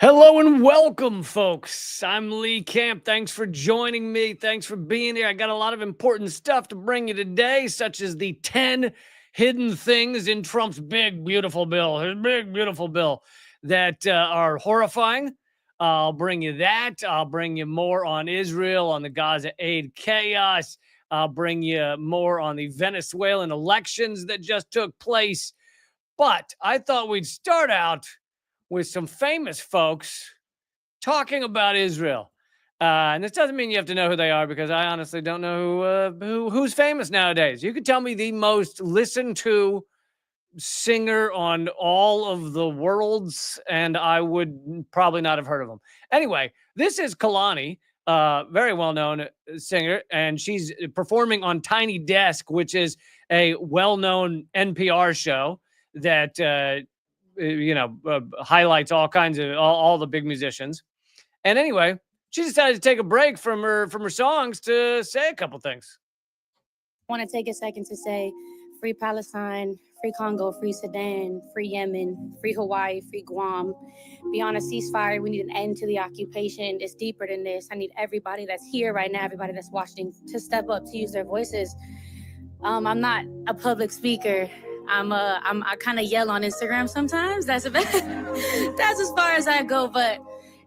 Hello and welcome, folks. I'm Lee Camp. Thanks for joining me. Thanks for being here. I got a lot of important stuff to bring you today, such as the 10 hidden things in Trump's big, beautiful bill, his big, beautiful bill that are horrifying. I'll bring you that. I'll bring you more on Israel, on the Gaza aid chaos. I'll bring you more on the Venezuelan elections that just took place. But I thought we'd start out with some famous folks talking about Israel. And this doesn't mean you have to know who they are, because I honestly don't know who's famous nowadays. You could tell me the most listened to singer on all of the worlds, and I would probably not have heard of them. Anyway, this is Kalani, very well-known singer, and she's performing on Tiny Desk, which is a well-known NPR show that highlights all kinds of all the big musicians. And anyway, she decided to take a break from her songs to say a couple things. I want to take a second to say free Palestine, free Congo, free Sudan, free Yemen, free Hawaii, free Guam. Beyond a ceasefire, we need an end to the occupation. It's deeper than this. I need everybody that's here right now, everybody that's watching, to step up, to use their voices. I'm not a public speaker. I kind of yell on Instagram sometimes. That's that's as far as I go. But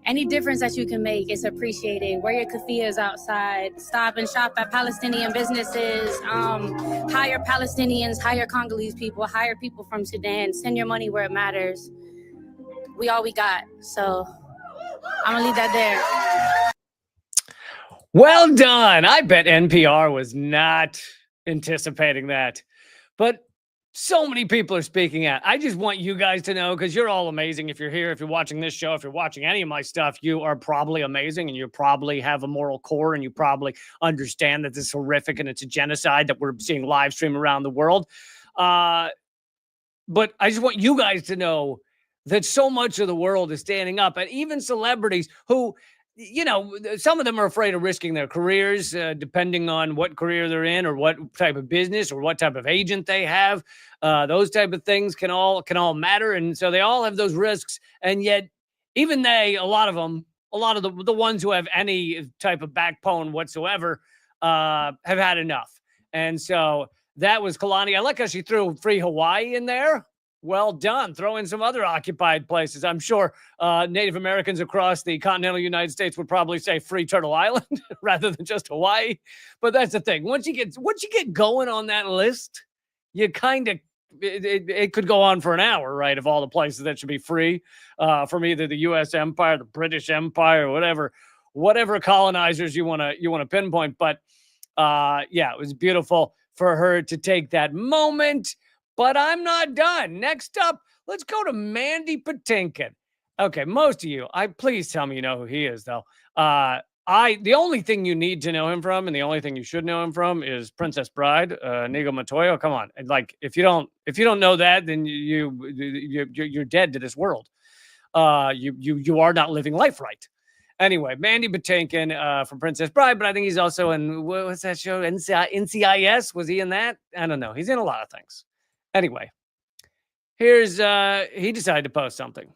any difference that you can make is appreciated. Wear your keffiyehs outside. Stop and shop at Palestinian businesses. Hire Palestinians, hire Congolese people, hire people from Sudan. Send your money where it matters. We all we got. So I'm gonna leave that there. Well done. I bet NPR was not anticipating that, but so many people are speaking out. I just want you guys to know, because you're all amazing. If you're here, if you're watching this show, if you're watching any of my stuff, you are probably amazing, and you probably have a moral core, and you probably understand that this is horrific and it's a genocide that we're seeing live stream around the world. But I just want you guys to know that so much of the world is standing up, and even celebrities who, some of them are afraid of risking their careers, depending on what career they're in, or what type of business, or what type of agent they have. Those type of things can all matter, and so they all have those risks. And yet, even a lot of the ones who have any type of backbone whatsoever, have had enough. And so that was Kalani. I like how she threw free Hawaii in there. Well done. Throw in some other occupied places. I'm sure Native Americans across the continental United States would probably say free Turtle Island rather than just Hawaii. But that's the thing. Once you get going on that list, you kind of it could go on for an hour, right? Of all the places that should be free from either the U.S. Empire, the British Empire, or whatever colonizers you want to pinpoint. But it was beautiful for her to take that moment. But I'm not done. Next up, let's go to Mandy Patinkin. Okay, most of you, please tell me you know who he is, though. The only thing you need to know him from, and the only thing you should know him from, is Princess Bride, Inigo Montoya. Come on, like if you don't know that, then you're dead to this world. You are not living life right. Anyway, Mandy Patinkin from Princess Bride, but I think he's also in, what's that show? NCIS? Was he in that? I don't know. He's in a lot of things. Anyway, here's he decided to post something.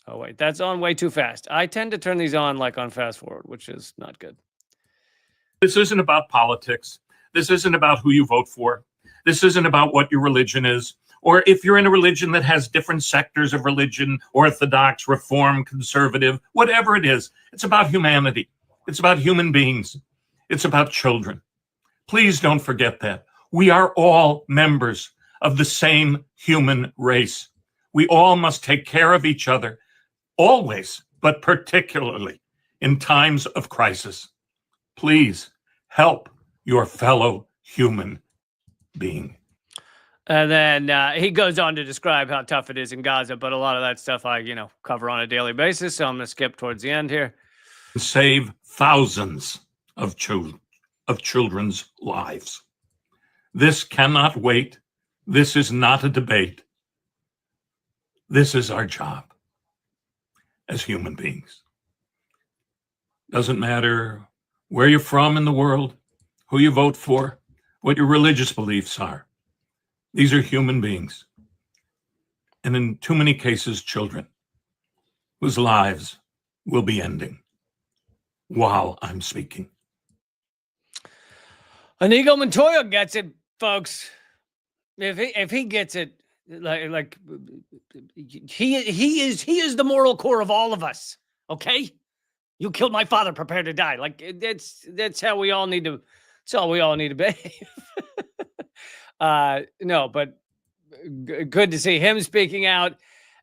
Oh, wait, that's on way too fast. I tend to turn these on like on fast forward, which is not good. This isn't about politics. This isn't about who you vote for. This isn't about what your religion is, or if you're in a religion that has different sectors of religion, Orthodox, Reform, Conservative, whatever it is. It's about humanity. It's about human beings. It's about children. Please don't forget that. We are all members of the same human race. We all must take care of each other, always, but particularly in times of crisis. Please help your fellow human being. And then he goes on to describe how tough it is in Gaza, but a lot of that stuff I, cover on a daily basis, so I'm going to skip towards the end here. Save thousands of children's lives. This cannot wait. This is not a debate. This is our job as human beings. Doesn't matter where you're from in the world, who you vote for, what your religious beliefs are. These are human beings. And in too many cases, children. whose lives will be ending while I'm speaking. Inigo Montoya gets it, folks. If he gets it, like he is the moral core of all of us. Okay, you killed my father, prepare to die. Like that's how we all need to. That's all we all need to behave. No, but good to see him speaking out.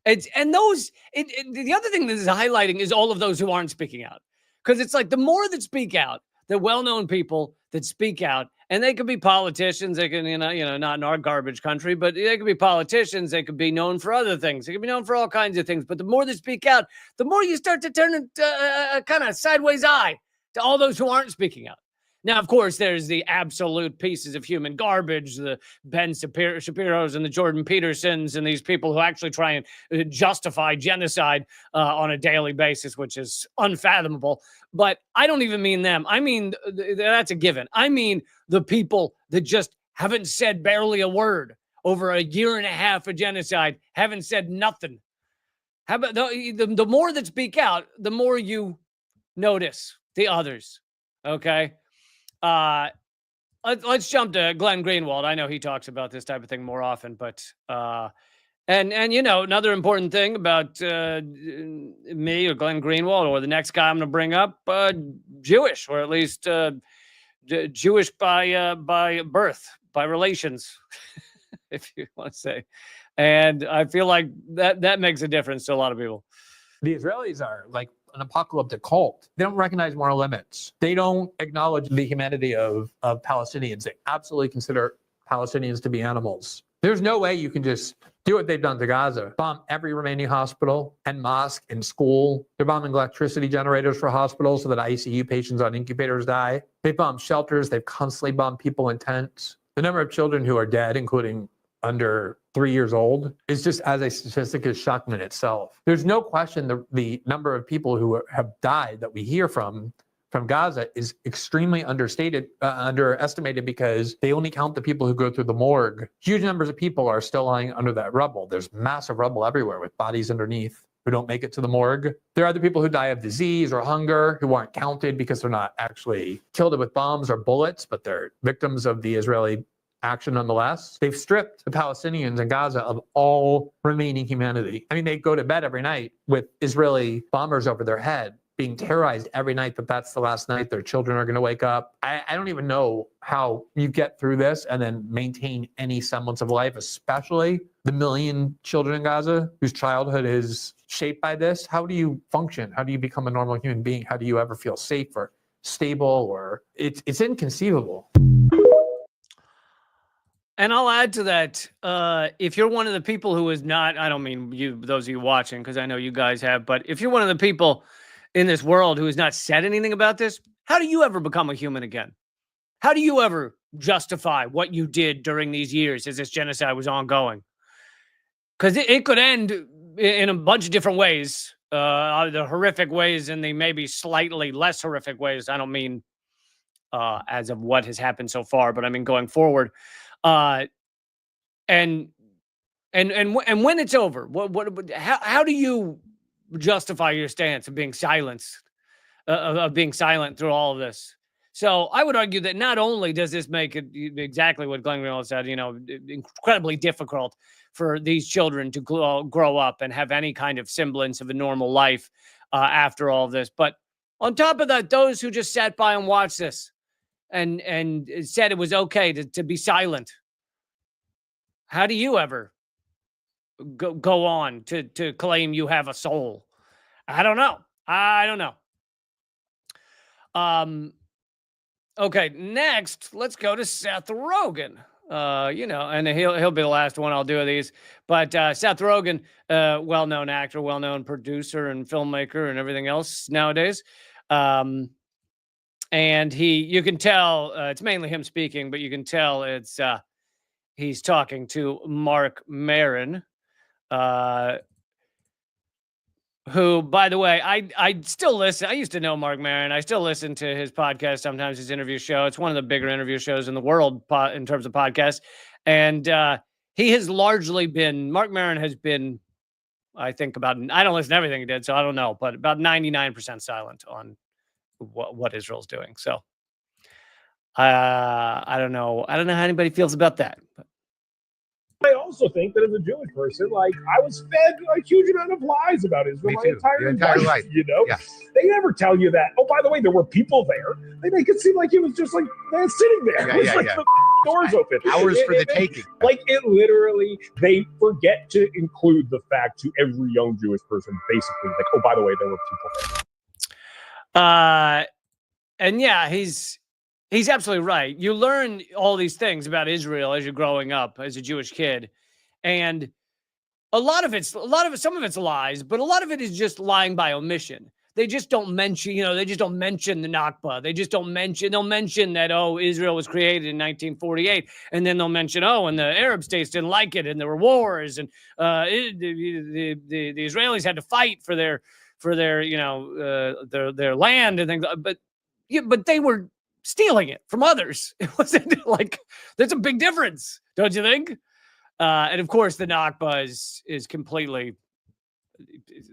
The other thing that is highlighting is all of those who aren't speaking out, because it's like the more that speak out, the well-known people that speak out, and they could be politicians. They can, not in our garbage country, but they could be politicians. They could be known for other things. They could be known for all kinds of things. But the more they speak out, the more you start to turn a kind of sideways eye to all those who aren't speaking out. Now, of course, there's the absolute pieces of human garbage, the Ben Shapiro's and the Jordan Petersons and these people who actually try and justify genocide on a daily basis, which is unfathomable. But I don't even mean them. I mean, that's a given. I mean the people that just haven't said barely a word over a year and a half of genocide, haven't said nothing. How about the more that speak out, the more you notice the others, okay? Let's jump to Glenn Greenwald. I know he talks about this type of thing more often, but and another important thing about me or Glenn Greenwald or the next guy I'm going to bring up, Jewish, or at least Jewish by birth, by relations, if you want to say. And I feel like that makes a difference to a lot of people. The Israelis are like an apocalyptic cult. They don't recognize moral limits. They don't acknowledge the humanity of Palestinians. They absolutely consider Palestinians to be animals. There's no way you can just do what they've done to Gaza. Bomb every remaining hospital and mosque and school. They're bombing electricity generators for hospitals so that ICU patients on incubators die. They've bombed shelters. They've constantly bombed people in tents. The number of children who are dead, including under 3 years old, is just, as a statistic, is shocking in itself. There's no question the number of people who have died that we hear from Gaza is extremely underestimated, because they only count the people who go through the morgue. Huge numbers of people are still lying under that rubble. There's massive rubble everywhere with bodies underneath who don't make it to the morgue. There are other people who die of disease or hunger who aren't counted because they're not actually killed with bombs or bullets, but they're victims of the Israeli action nonetheless. They've stripped the Palestinians in Gaza of all remaining humanity. I mean, they go to bed every night with Israeli bombers over their head, being terrorized every night that that's the last night their children are going to wake up. I don't even know how you get through this and then maintain any semblance of life, especially the million children in Gaza whose childhood is shaped by this. How do you function? How do you become a normal human being? How do you ever feel safe or stable? Or it's inconceivable. And I'll add to that, if you're one of the people who is not, I don't mean you, those of you watching, because I know you guys have, but if you're one of the people in this world who has not said anything about this, how do you ever become a human again? How do you ever justify what you did during these years as this genocide was ongoing? Because it could end in a bunch of different ways, the horrific ways and the maybe slightly less horrific ways. I don't mean as of what has happened so far, but I mean going forward. And when it's over, how do you justify your stance of being silenced, of being silent through all of this? So I would argue that not only does this make it exactly what Glenn Greenwald said, incredibly difficult for these children to grow up and have any kind of semblance of a normal life after all of this, but on top of that, those who just sat by and watched this and said it was okay to be silent. How do you ever go on to claim you have a soul? I don't know. Okay, next, let's go to Seth Rogen. And he'll be the last one I'll do of these. But Seth Rogen, well-known actor, well-known producer and filmmaker and everything else nowadays. And you can tell it's mainly him speaking, but you can tell it's he's talking to Mark Maron, who, by the way, I still listen. I used to know Mark Maron. I still listen to his podcast, sometimes his interview show. It's one of the bigger interview shows in the world in terms of podcasts. And he has largely been, Mark Maron has been I think I don't listen to everything he did, so I don't know, but about 99% silent on what Israel's doing. So I don't know. I don't know how anybody feels about that. But I also think that as a Jewish person, like I was fed a huge amount of lies about Israel Me my too. Your entire life. You know, Yeah. they never tell you that. Oh, by the way, there were people there. They make it seem like it was just like sitting there. Yeah, It was yeah, like yeah. the doors open. Hours for the taking. Like it literally, they forget to include the fact to every young Jewish person, basically, like, oh, by the way, there were people there. And yeah, he's absolutely right. You learn all these things about Israel as you're growing up as a Jewish kid. And some of it's lies, but a lot of it is just lying by omission. They just don't mention, they just don't mention the Nakba. They'll mention that, Israel was created in 1948. And then they'll mention, and the Arab states didn't like it and there were wars and the Israelis had to fight for their land and things. But they were stealing it from others. It wasn't like, that's a big difference, don't you think? And of course, the Nakba is completely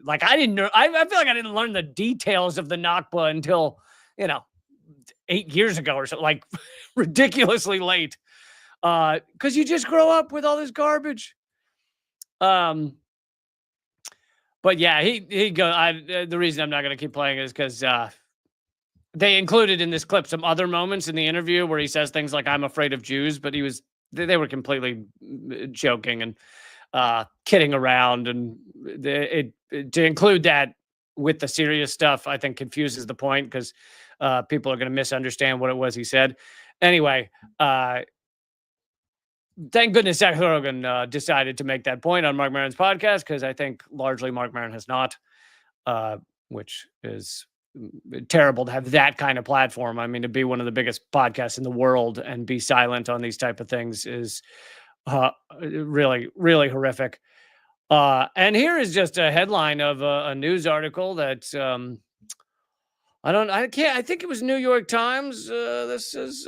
like I didn't know. I feel like I didn't learn the details of the Nakba until 8 years ago or something, like ridiculously late. Because you just grow up with all this garbage. But yeah, the reason I'm not going to keep playing is because they included in this clip some other moments in the interview where he says things like "I'm afraid of Jews," but they were completely joking and kidding around, and to include that with the serious stuff, I think confuses the point because people are going to misunderstand what it was he said. Anyway, thank goodness Zach Rogan decided to make that point on Mark Maron's podcast, because I think largely Mark Maron has not, which is terrible to have that kind of platform. I mean, to be one of the biggest podcasts in the world and be silent on these type of things is really, really horrific. And here is just a headline of a news article that I think it was New York Times. This is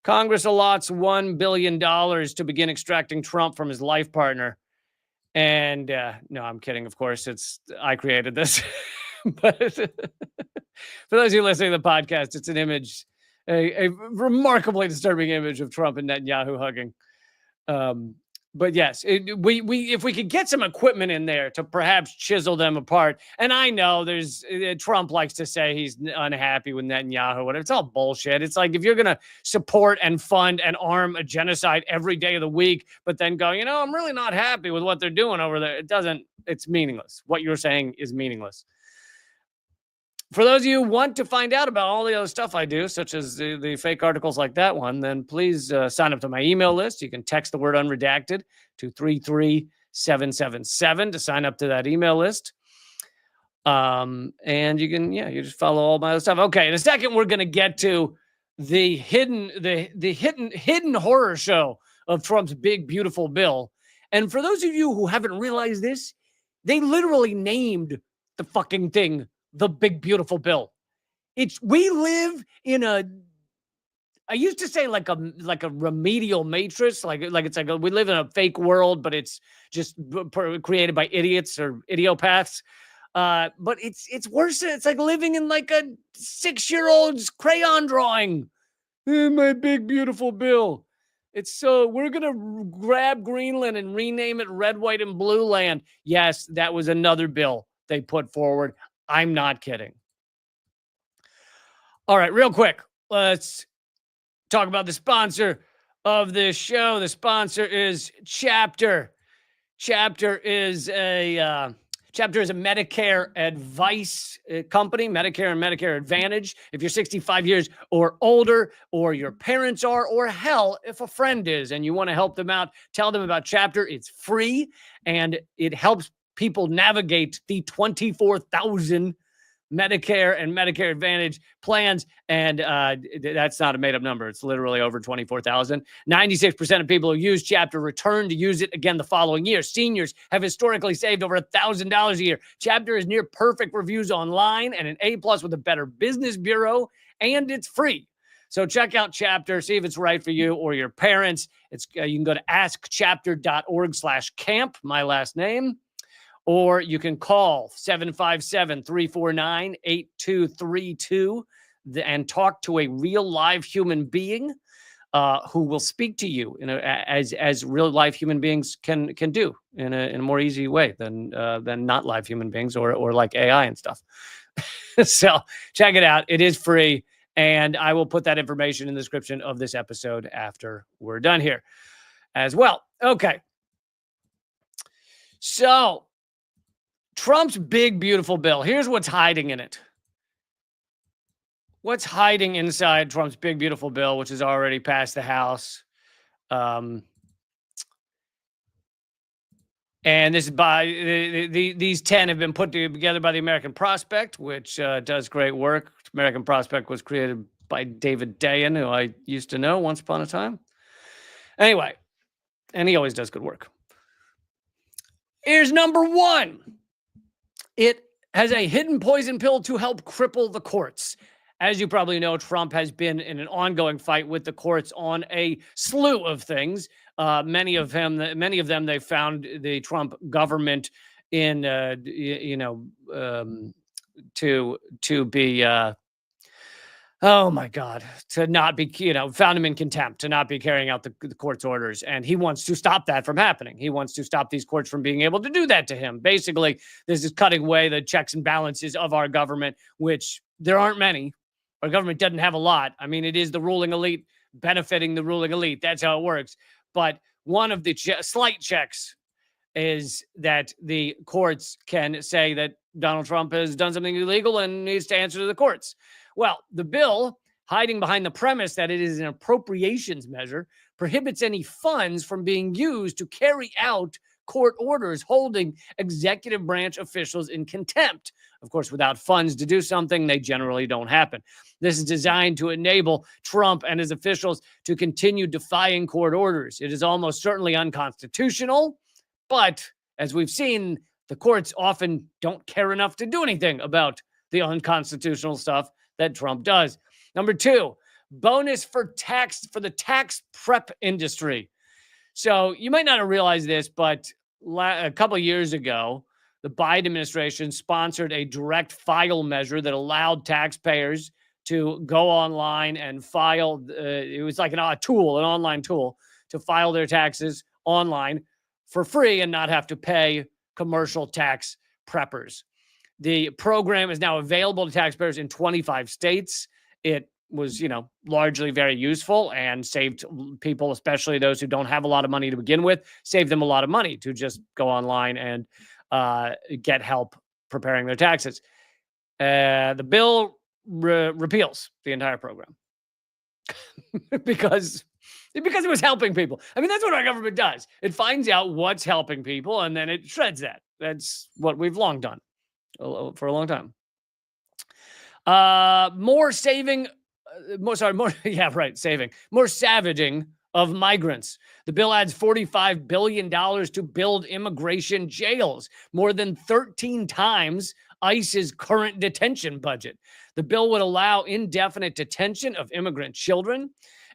Congress allots $1 billion to begin extracting Trump from his life partner. And no, I'm kidding. Of course, I created this. But for those of you listening to the podcast, it's an image, a remarkably disturbing image of Trump and Netanyahu hugging. But yes, if we could get some equipment in there to perhaps chisel them apart. And I know Trump likes to say he's unhappy with Netanyahu, whatever. It's all bullshit. It's like, if you're going to support and fund and arm a genocide every day of the week, but then go, I'm really not happy with what they're doing over there. It's meaningless. What you're saying is meaningless. For those of you who want to find out about all the other stuff I do, such as the fake articles like that one, then please sign up to my email list. You can text the word unredacted to 33777 to sign up to that email list. And you can, you just follow all my other stuff. Okay, in a second, we're going to get to the hidden horror show of Trump's big, beautiful bill. And for those of you who haven't realized this, they literally named the fucking thing the big, beautiful bill. We live in I used to say like a remedial matrix, like it's like we live in a fake world, but it's just created by idiots or idiopaths. But it's worse. It's like living in like a 6-year-old's crayon drawing. My big, beautiful bill. We're going to grab Greenland and rename it Red, White, and Blue Land. Yes, that was another bill they put forward. I'm not kidding. All right, real quick, let's talk about the sponsor of this show. The sponsor is Chapter. Chapter is a Medicare advice company, Medicare and Medicare Advantage. If you're 65 years or older, or your parents are, or hell, if a friend is and you want to help them out, tell them about Chapter. It's free, and it helps people navigate the 24,000 Medicare and Medicare Advantage plans. And that's not a made-up number. It's literally over 24,000. 96% of people who use Chapter return to use it again the following year. Seniors have historically saved over $1,000 a year. Chapter is near perfect reviews online and an A+ with a Better Business Bureau, and it's free. So check out Chapter, see if it's right for you or your parents. You can go to askchapter.org/camp, my last name, or you can call 757-349-8232 and talk to a real live human being who will speak to you as real live human beings can do in a more easy way than not live human beings or like AI and stuff. So check it out. It is free. And I will put that information in the description of this episode after we're done here as well. Okay. So Trump's big, beautiful bill. Here's what's hiding in it. What's hiding inside Trump's big, beautiful bill, which has already passed the House. And this is by these 10 have been put together by the American Prospect, which does great work. American Prospect was created by David Dayen, who I used to know once upon a time. Anyway, and he always does good work. Here's number one. It has a hidden poison pill to help cripple the courts. As you probably know, Trump has been in an ongoing fight with the courts on a slew of things. Many of them, they found the Trump government in, to be, oh my God, to not be, found him in contempt, to not be carrying out the court's orders. And he wants to stop that from happening. He wants to stop these courts from being able to do that to him. Basically, this is cutting away the checks and balances of our government, which there aren't many. Our government doesn't have a lot. I mean, it is the ruling elite benefiting the ruling elite. That's how it works. But one of the slight checks is that the courts can say that Donald Trump has done something illegal and needs to answer to the courts. Well, the bill, hiding behind the premise that it is an appropriations measure, prohibits any funds from being used to carry out court orders holding executive branch officials in contempt. Of course, without funds to do something, they generally don't happen. This is designed to enable Trump and his officials to continue defying court orders. It is almost certainly unconstitutional, but as we've seen, the courts often don't care enough to do anything about the unconstitutional stuff that Trump does. Number two, bonus for the tax prep industry. So you might not have realized this, but a couple of years ago, the Biden administration sponsored a direct file measure that allowed taxpayers to go online and file. It was like an online tool to file their taxes online for free and not have to pay commercial tax preppers. The program is now available to taxpayers in 25 states. It was, largely very useful and saved people, especially those who don't have a lot of money to begin with, saved them a lot of money to just go online and get help preparing their taxes. The bill repeals the entire program because it was helping people. I mean, that's what our government does. It finds out what's helping people and then it shreds that. That's what we've long done for a long time. More saving savaging of migrants. The bill adds $45 billion to build immigration jails, more than 13 times ICE's current detention budget. The bill would allow indefinite detention of immigrant children.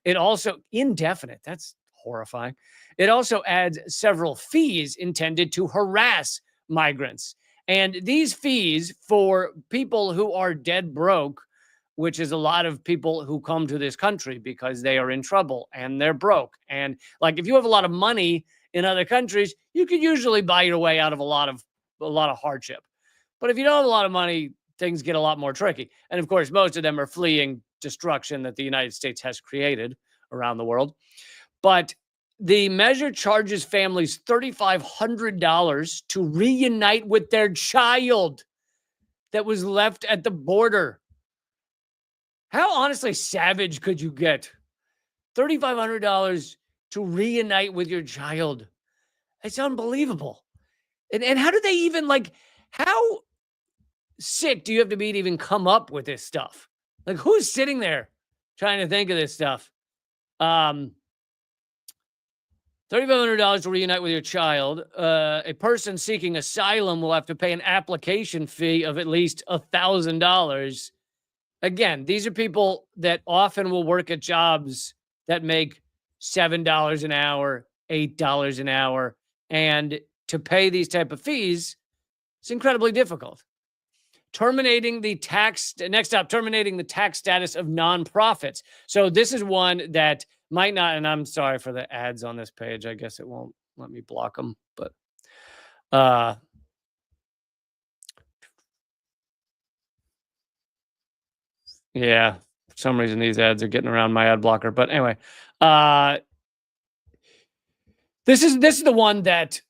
It also, indefinite, that's horrifying. It also adds several fees intended to harass migrants. And these fees for people who are dead broke, which is a lot of people who come to this country because they are in trouble and they're broke. And like, if you have a lot of money in other countries, you could usually buy your way out of a lot of hardship. But if you don't have a lot of money, things get a lot more tricky. And of course, most of them are fleeing destruction that the United States has created around the world. But the measure charges families $3,500 to reunite with their child that was left at the border. How honestly savage could you get? $3,500 to reunite with your child. It's unbelievable. And how do they even, how sick do you have to be to even come up with this stuff? Like, who's sitting there trying to think of this stuff? $3,500 to reunite with your child. A person seeking asylum will have to pay an application fee of at least $1,000. Again, these are people that often will work at jobs that make $7 an hour, $8 an hour. And to pay these type of fees, It's incredibly difficult. Terminating the tax status of nonprofits. So this is one that might not, and I'm sorry for the ads on this page. I guess it won't let me block them, but yeah, for some reason these ads are getting around my ad blocker. But anyway, this is the one that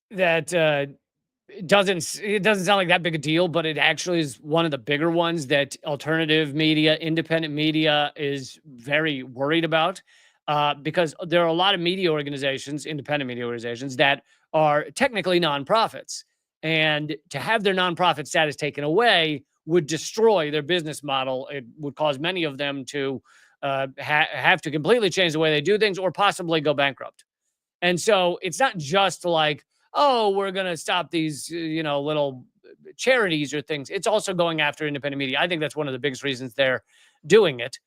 it doesn't sound like that big a deal, but it actually is one of the bigger ones that alternative media, independent media is very worried about, because there are a lot of media organizations, independent media organizations, that are technically nonprofits, and to have their nonprofit status taken away would destroy their business model. It would cause many of them to have to completely change the way they do things, or possibly go bankrupt. And so it's not just like, oh, we're going to stop these, little charities or things. It's also going after independent media. I think that's one of the biggest reasons they're doing it.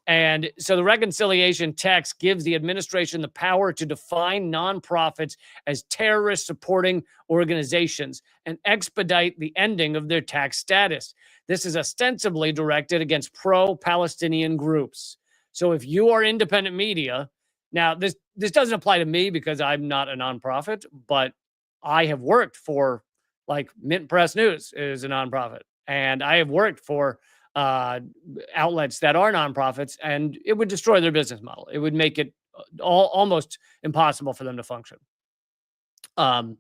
And so the reconciliation text gives the administration the power to define nonprofits as terrorist supporting organizations and expedite the ending of their tax status. This is ostensibly directed against pro-Palestinian groups. So if you are independent media, now this doesn't apply to me because I'm not a nonprofit, but I have worked for, like, Mint Press News is a nonprofit, and I have worked for outlets that are nonprofits, and it would destroy their business model. It would make it almost impossible for them to function. And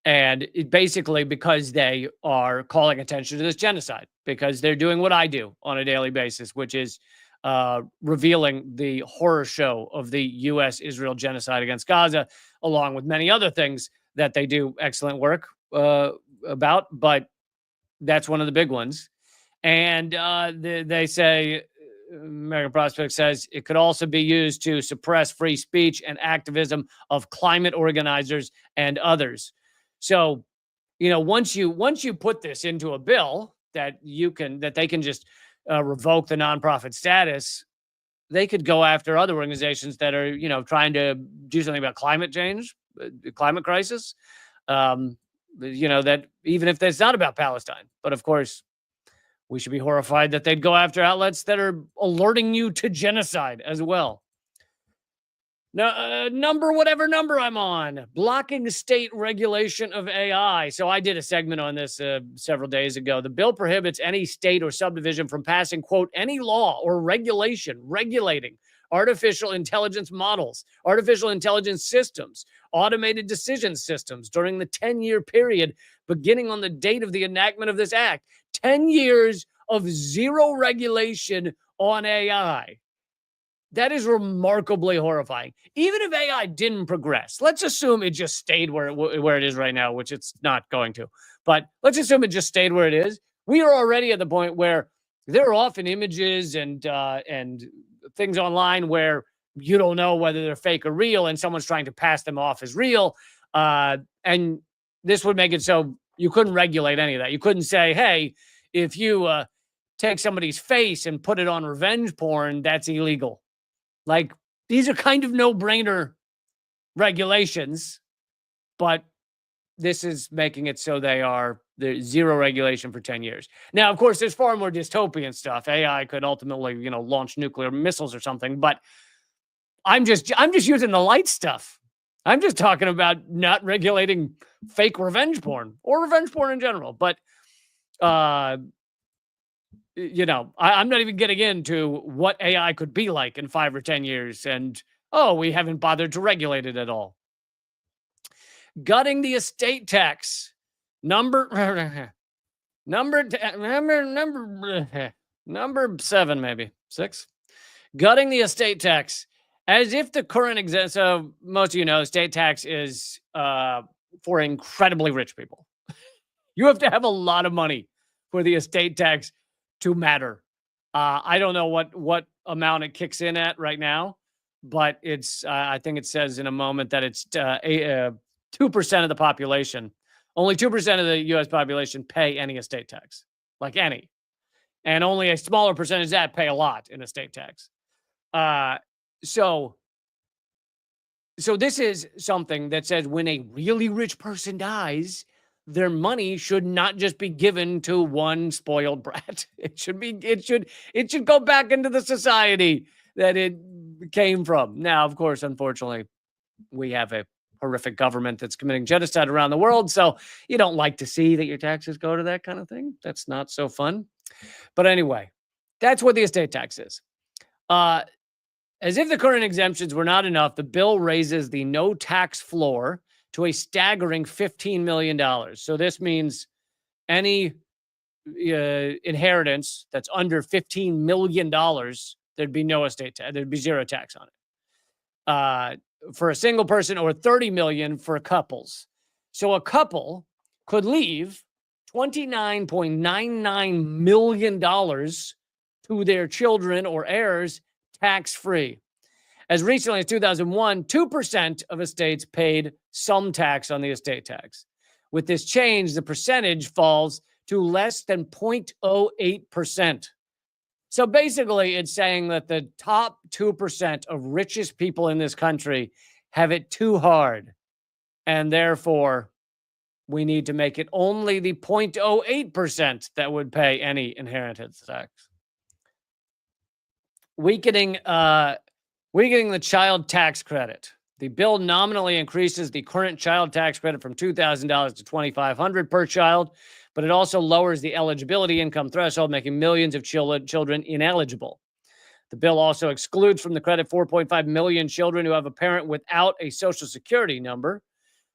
it basically, because they are calling attention to this genocide, because they're doing what I do on a daily basis, which is revealing the horror show of the U.S.-Israel genocide against Gaza, along with many other things that they do excellent work about. But that's one of the big ones. And they say, American Prospect says, it could also be used to suppress free speech and activism of climate organizers and others. So, once you put this into a bill that they can just revoke the nonprofit status, they could go after other organizations that are, trying to do something about climate change, climate crisis. That even if it's not about Palestine, but of course, we should be horrified that they'd go after outlets that are alerting you to genocide as well. Now, whatever number I'm on, blocking state regulation of AI. So I did a segment on this several days ago. The bill prohibits any state or subdivision from passing, quote, any law or regulation regulating artificial intelligence models, artificial intelligence systems, automated decision systems during the 10-year period beginning on the date of the enactment of this act. 10 years of zero regulation on AI. That is remarkably horrifying. Even if AI didn't progress, let's assume it just stayed where it is right now, which it's not going to. But let's assume it just stayed where it is. We are already at the point where there are often images and things online where you don't know whether they're fake or real, and someone's trying to pass them off as real. And this would make it so you couldn't regulate any of that. You couldn't say, hey, if you take somebody's face and put it on revenge porn, that's illegal. Like, these are kind of no-brainer regulations, but this is making it so there's zero regulation for 10 years. Now, of course, there's far more dystopian stuff. AI could ultimately, launch nuclear missiles or something, but I'm just using the light stuff. I'm just talking about not regulating fake revenge porn or revenge porn in general. But, I'm not even getting into what AI could be like in 5 or 10 years. And, we haven't bothered to regulate it at all. Gutting the estate tax. Number 7, maybe 6. Gutting the estate tax. As if the current so most of estate tax is for incredibly rich people. You have to have a lot of money for the estate tax to matter. I don't know what amount it kicks in at right now, but it's I think it says in a moment that it's 2% of the population. Only 2% of the U.S. population pay any estate tax, like any, and only a smaller percentage of that pay a lot in estate tax. So this is something that says when a really rich person dies, their money should not just be given to one spoiled brat. It should go back into the society that it came from. Now, of course, unfortunately, we have a horrific government that's committing genocide around the world. So you don't like to see that your taxes go to that kind of thing. That's not so fun. But anyway, that's what the estate tax is. As if the current exemptions were not enough, the bill raises the no tax floor to a staggering $15 million. So this means any inheritance that's under $15 million, there'd be no estate tax. There'd be zero tax on it. For a single person, or $30 million for couples. So a couple could leave $29.99 million to their children or heirs tax-free. As recently as 2001, 2% of estates paid some tax on the estate tax. With this change, the percentage falls to less than 0.08%. So basically, it's saying that the top 2% of richest people in this country have it too hard. And therefore, we need to make it only the 0.08% that would pay any inheritance tax. Weakening the child tax credit. The bill nominally increases the current child tax credit from $2,000 to $2,500 per child, but it also lowers the eligibility income threshold, making millions of children ineligible. The bill also excludes from the credit 4.5 million children who have a parent without a Social Security number,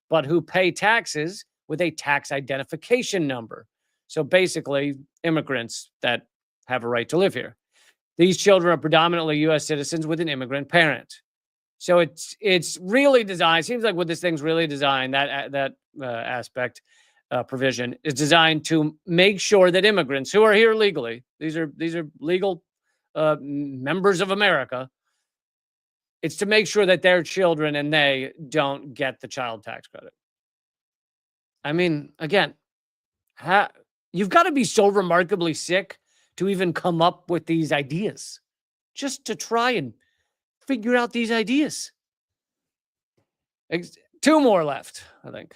but who pay taxes with a tax identification number. So basically, immigrants that have a right to live here. These children are predominantly U.S. citizens with an immigrant parent. So it's really designed. Seems like what this thing's really designed, that aspect provision is designed to make sure that immigrants who are here legally, these are legal members of America. It's to make sure that their children and they don't get the child tax credit. I mean, again, you've got to be so remarkably sick to even come up with these ideas, just to try and figure out these ideas. 2 more left, I think.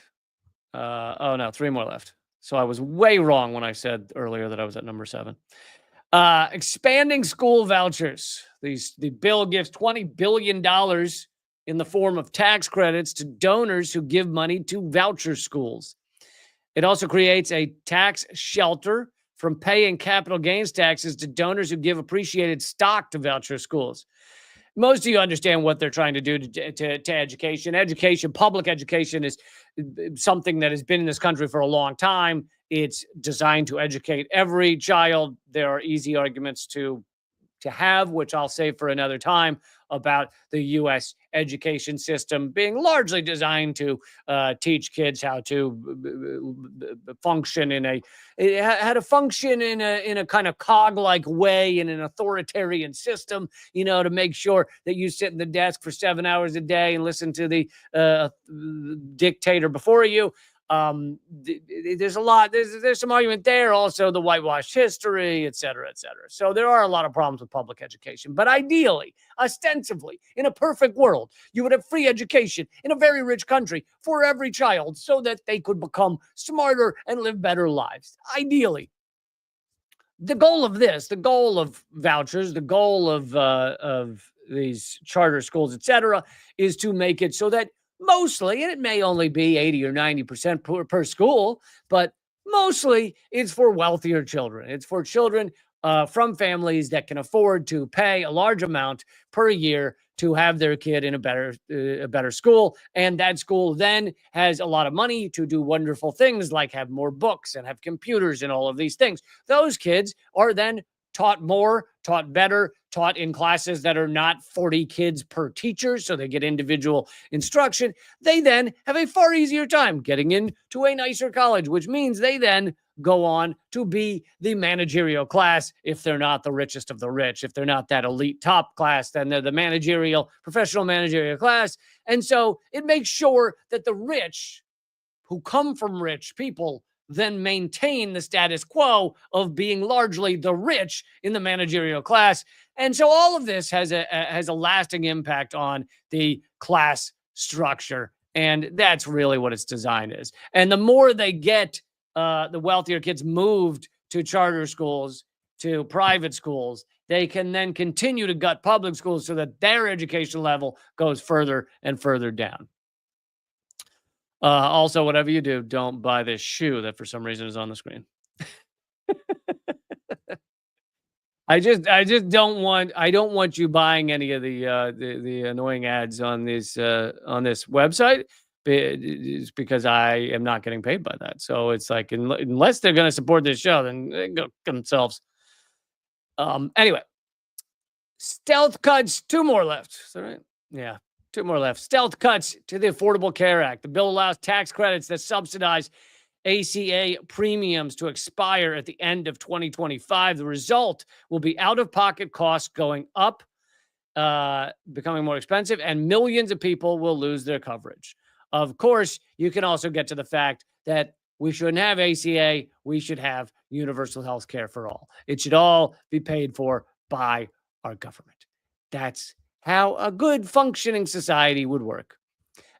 Oh, no, 3 more left. So I was way wrong when I said earlier that I was at number 7. Expanding school vouchers. The bill gives $20 billion in the form of tax credits to donors who give money to voucher schools. It also creates a tax shelter from paying capital gains taxes to donors who give appreciated stock to voucher schools. Most of you understand what they're trying to do to education. Public education is something that has been in this country for a long time. It's designed to educate every child. There are easy arguments to have, which I'll save for another time, about the U.S. education system being largely designed to teach kids how to function in a kind of cog-like way in an authoritarian system, to make sure that you sit in the desk for 7 hours a day and listen to the dictator before you. There's a lot. There's some argument there. Also, the whitewashed history, et cetera, et cetera. So there are a lot of problems with public education. But ideally, ostensibly, in a perfect world, you would have free education in a very rich country for every child so that they could become smarter and live better lives. Ideally. The goal of this, the goal of vouchers, the goal of these charter schools, et cetera, is to make it so that mostly, and it may only be 80 or 90% per school, but mostly it's for wealthier children. It's for children from families that can afford to pay a large amount per year to have their kid in a better school. And that school then has a lot of money to do wonderful things like have more books and have computers and all of these things. Those kids are then taught more, taught better, taught in classes that are not 40 kids per teacher, so they get individual instruction. They then have a far easier time getting into a nicer college, which means they then go on to be the managerial class if they're not the richest of the rich. If they're not that elite top class, then they're the professional managerial class. And so it makes sure that the rich who come from rich people then maintain the status quo of being largely the rich in the managerial class. And so all of this has a lasting impact on the class structure And that's really what its design is. And the more they get the wealthier kids moved to charter schools, to private schools, they can then continue to gut public schools so that their education level goes further and further down. Also, whatever you do, don't buy this shoe that for some reason is on the screen. I don't want you buying any of the annoying ads on this website. It's because I am not getting paid by that. So it's like, unless they're going to support this show, then they go themselves. Anyway, stealth cuts, 2 more left. Is that right? Yeah, 2 more left. Stealth cuts to the Affordable Care Act. The bill allows tax credits that subsidize ACA premiums to expire at the end of 2025. The result will be out-of-pocket costs going up, becoming more expensive, and millions of people will lose their coverage. Of course, you can also get to the fact that we shouldn't have ACA. We should have universal health care for all. It should all be paid for by our government. That's how a good functioning society would work.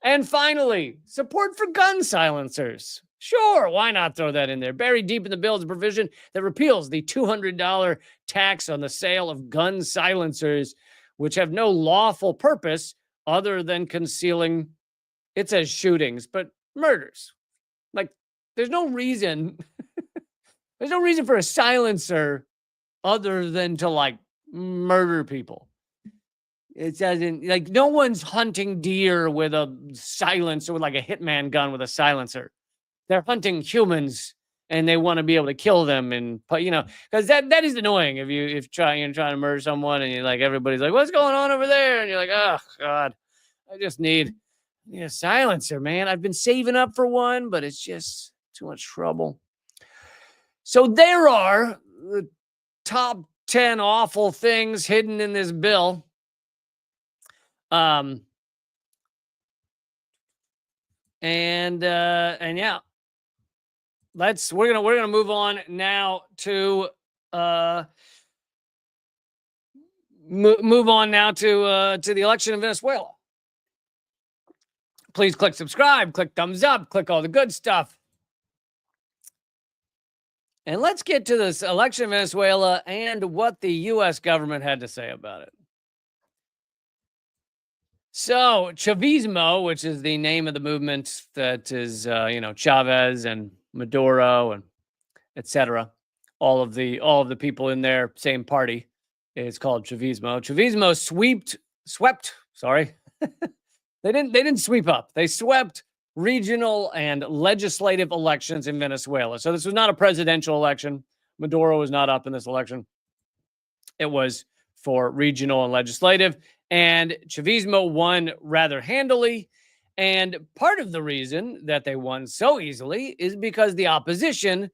And finally, support for gun silencers. Sure, why not throw that in there? Buried deep in the bill is a provision that repeals the $200 tax on the sale of gun silencers, which have no lawful purpose other than concealing, it says shootings, but murders. Like, there's no reason for a silencer other than to, like, murder people. It doesn't, like, no one's hunting deer with a silencer, with like a hitman gun with a silencer. They're hunting humans and they want to be able to kill them. And, because that is annoying if you're trying to murder someone and you're like, everybody's like, what's going on over there? And you're like, oh God, I just need a silencer, man. I've been saving up for one, but it's just too much trouble. So there are the top 10 awful things hidden in this bill. And yeah, we're gonna move on now to move on now to the election in Venezuela. Please click subscribe, click thumbs up, click all the good stuff. And let's get to this election in Venezuela and what the U.S. government had to say about it. So Chavismo, which is the name of the movement that is, Chavez and Maduro and etc. All of the people in their same party is called Chavismo. Chavismo swept. Sorry, they didn't sweep up. They swept regional and legislative elections in Venezuela. So this was not a presidential election. Maduro was not up in this election. It was for regional and legislative. And Chavismo won rather handily. And part of the reason that they won so easily is because the opposition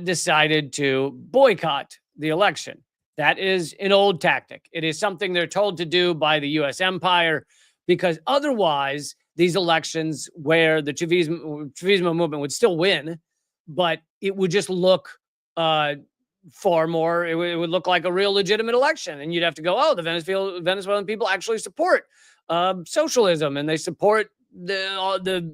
decided to boycott the election. That is an old tactic. It is something they're told to do by the U.S. empire, because otherwise these elections where the Chavismo movement would still win, but it would just look far more, it would look like a real legitimate election. And you'd have to go, oh, the Venezuelan people actually support socialism, and they support the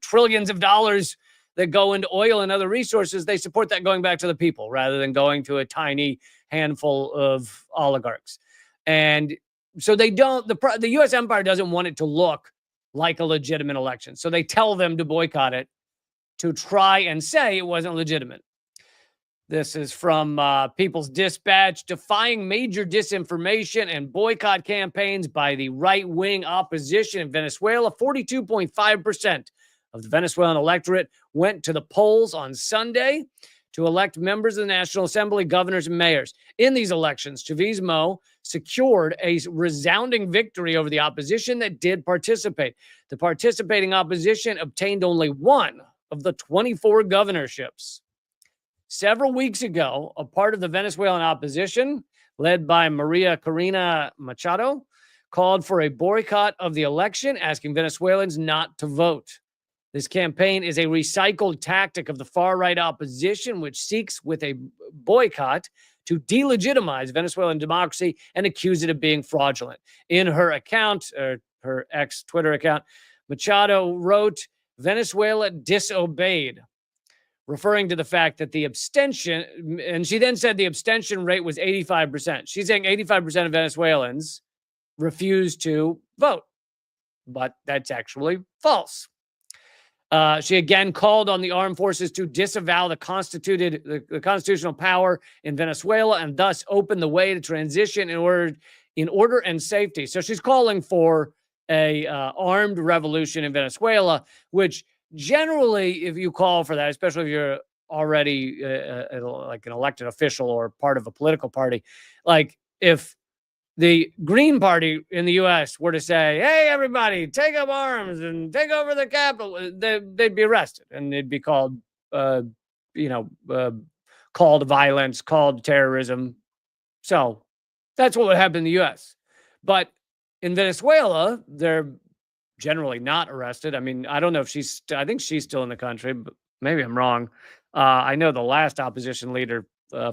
trillions of dollars that go into oil and other resources. They support that going back to the people rather than going to a tiny handful of oligarchs. And so they don't, the U.S. empire doesn't want it to look like a legitimate election. So they tell them to boycott it to try and say it wasn't legitimate. This is from People's Dispatch. Defying major disinformation and boycott campaigns by the right-wing opposition in Venezuela, 42.5% of the Venezuelan electorate went to the polls on Sunday to elect members of the National Assembly, governors, and mayors. In these elections, Chavismo secured a resounding victory over the opposition that did participate. The participating opposition obtained only one of the 24 governorships. Several weeks ago, a part of the Venezuelan opposition, led by Maria Corina Machado, called for a boycott of the election, asking Venezuelans not to vote. This campaign is a recycled tactic of the far-right opposition, which seeks with a boycott to delegitimize Venezuelan democracy and accuse it of being fraudulent. In her account, or her ex Twitter account. Machado wrote, Venezuela disobeyed, referring to the fact that the abstention, and she then said the abstention rate was 85%. She's saying 85% of Venezuelans refused to vote, but that's actually false. She again called on the armed forces to disavow the constitutional power in Venezuela and thus open the way to transition in order and safety. So she's calling for a armed revolution in Venezuela, which generally, if you call for that, especially if you're already like an elected official or part of a political party, like if the Green Party in the U.S. were to say, hey, everybody, take up arms and take over the Capitol, they'd be arrested and they'd be called, called violence, called terrorism. So that's what would happen in the U.S. But in Venezuela, they're generally not arrested. I mean, I don't know if I think she's still in the country, but maybe I'm wrong. I know the last opposition leader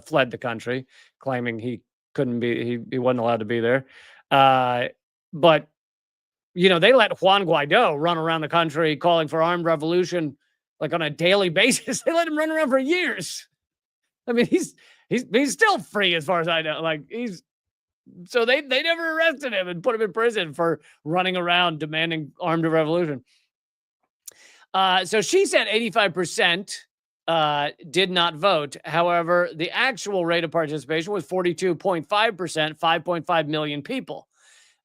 fled the country, claiming he couldn't be, he wasn't allowed to be there. But, they let Juan Guaido run around the country calling for armed revolution, like on a daily basis. They let him run around for years. I mean, he's still free as far as I know. Like so they never arrested him and put him in prison for running around demanding armed revolution. So she said 85%. Did not vote. However, the actual rate of participation was 42.5%, 5.5 million people.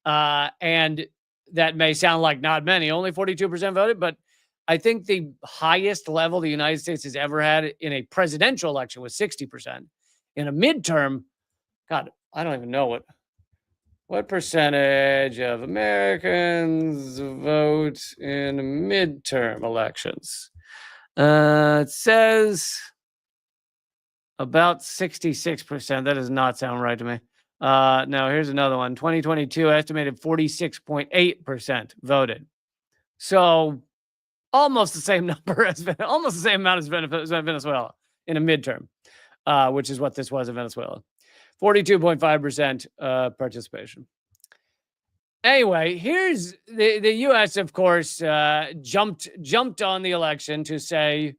And that may sound like not many, only 42% voted, but I think the highest level the United States has ever had in a presidential election was 60%. In a midterm, God, I don't even know what percentage of Americans vote in midterm elections. It says about 66%. That does not sound right to me. No, here's another one. 2022 estimated 46.8% voted. So almost the same number almost the same amount as Venezuela in a midterm, which is what this was in Venezuela. 42.5% participation. Anyway, here's the U.S. of course jumped on the election to say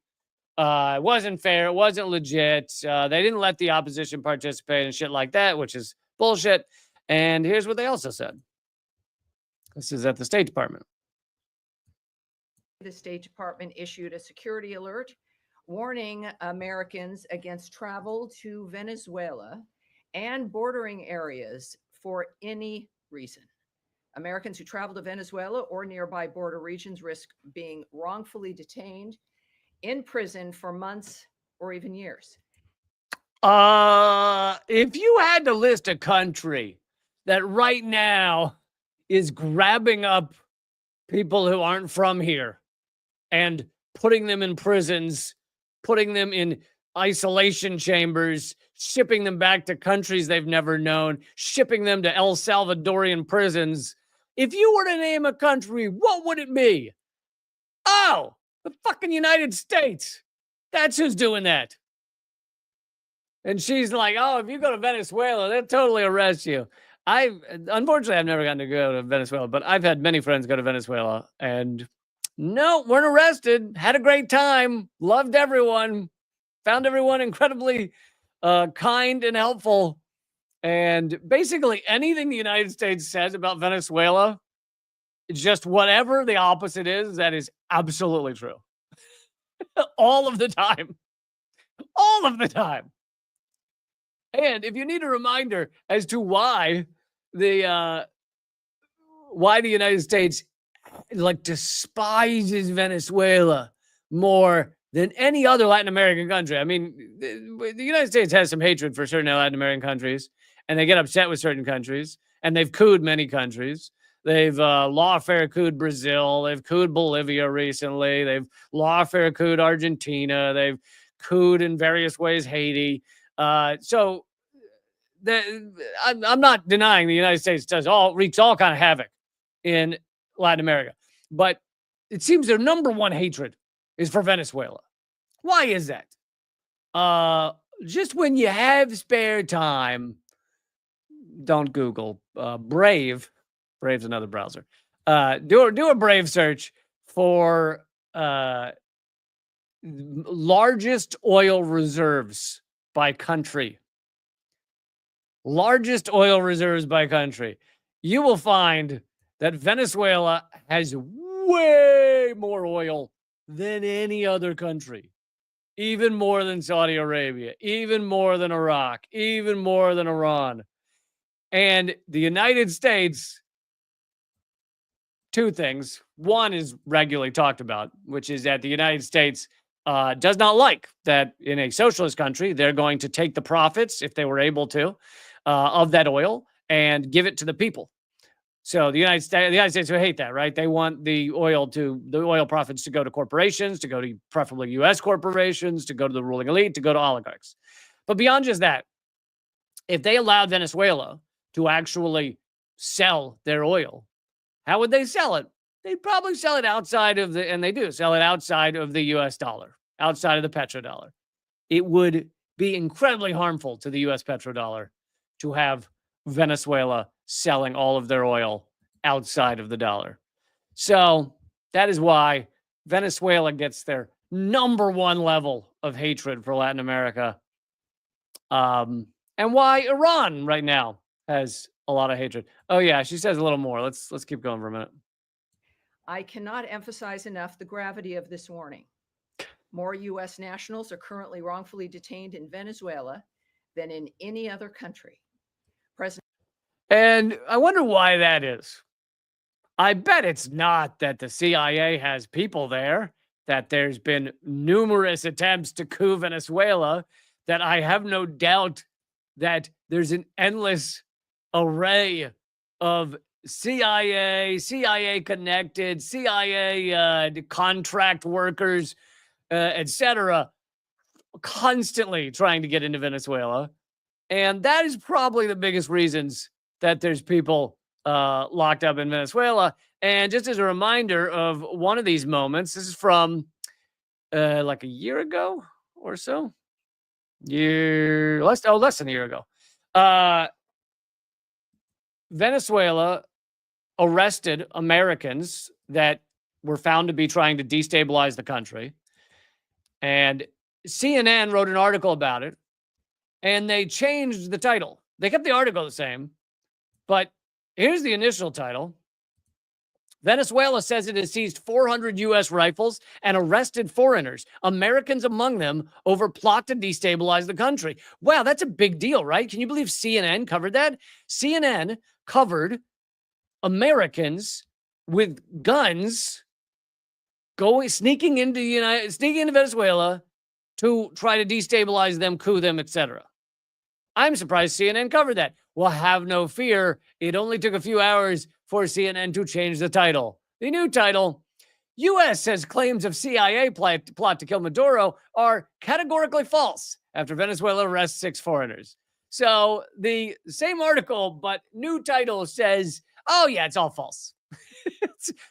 it wasn't fair, it wasn't legit. They didn't let the opposition participate and shit like that, which is bullshit. And here's what they also said. This is at the State Department. The State Department issued a security alert warning Americans against travel to Venezuela and bordering areas for any reason. Americans who travel to Venezuela or nearby border regions risk being wrongfully detained in prison for months or even years. If you had to list a country that right now is grabbing up people who aren't from here and putting them in prisons, putting them in isolation chambers, shipping them back to countries they've never known, shipping them to El Salvadorian prisons, if you were to name a country, what would it be? Oh, the fucking United States. That's who's doing that. And she's like, oh, if you go to Venezuela, they'll totally arrest you. Unfortunately, I've never gotten to go to Venezuela, but I've had many friends go to Venezuela and no, weren't arrested. Had a great time. Loved everyone. Found everyone incredibly kind and helpful. And basically anything the United States says about Venezuela, just whatever the opposite is, that is absolutely true. All of the time. All of the time. And if you need a reminder as to why the United States despises Venezuela more than any other Latin American country. I mean, the United States has some hatred for certain Latin American countries, and they get upset with certain countries, and they've cooed many countries. They've lawfare cooed Brazil. They've cooed Bolivia recently. They've lawfare cooed Argentina. They've cooed in various ways Haiti. So I'm not denying the United States wreaks all kind of havoc in Latin America, but it seems their number one hatred is for Venezuela. Why is that? Just when you have spare time, don't Google Brave. Brave's another browser. Do a Brave search for largest oil reserves by country. Largest oil reserves by country. You will find that Venezuela has way more oil than any other country. Even more than Saudi Arabia, even more than Iraq, even more than Iran. And the United States, two things. One is regularly talked about, which is that the United States does not like that in a socialist country, they're going to take the profits, if they were able to, of that oil and give it to the people. So the United States would hate that, right? They want the oil profits to go to corporations, to go to preferably U.S. corporations, to go to the ruling elite, to go to oligarchs. But beyond just that, if they allowed Venezuela to actually sell their oil, how would they sell it? They'd probably sell it outside of and they do sell it outside of the U.S. dollar, outside of the petrodollar. It would be incredibly harmful to the U.S. petrodollar to have Venezuela selling all of their oil outside of the dollar. So that is why Venezuela gets their number one level of hatred for Latin America. And why Iran right now has a lot of hatred. Oh yeah, she says a little more. Let's keep going for a minute. I cannot emphasize enough the gravity of this warning. More U.S. nationals are currently wrongfully detained in Venezuela than in any other country. And I wonder why that is. I bet it's not that the CIA has people there, that there's been numerous attempts to coup Venezuela, that I have no doubt that there's an endless array of CIA connected, CIA contract workers, etc., constantly trying to get into Venezuela. And that is probably the biggest reasons that there's people locked up in Venezuela. And just as a reminder of one of these moments, this is from like a year ago or so. Less than a year ago. Venezuela arrested Americans that were found to be trying to destabilize the country. And CNN wrote an article about it. And they changed the title. They kept the article the same. But here's the initial title. Venezuela says it has seized 400 U.S. rifles and arrested foreigners, Americans among them, over plot to destabilize the country. Wow, that's a big deal, right? Can you believe CNN covered that? CNN covered Americans with guns sneaking into Venezuela to try to destabilize them, coup them, etc. I'm surprised CNN covered that. Well, have no fear. It only took a few hours for CNN to change the title. The new title, U.S. says claims of CIA plot to kill Maduro are categorically false after Venezuela arrests 6 foreigners. So the same article, but new title says, oh yeah, it's all false.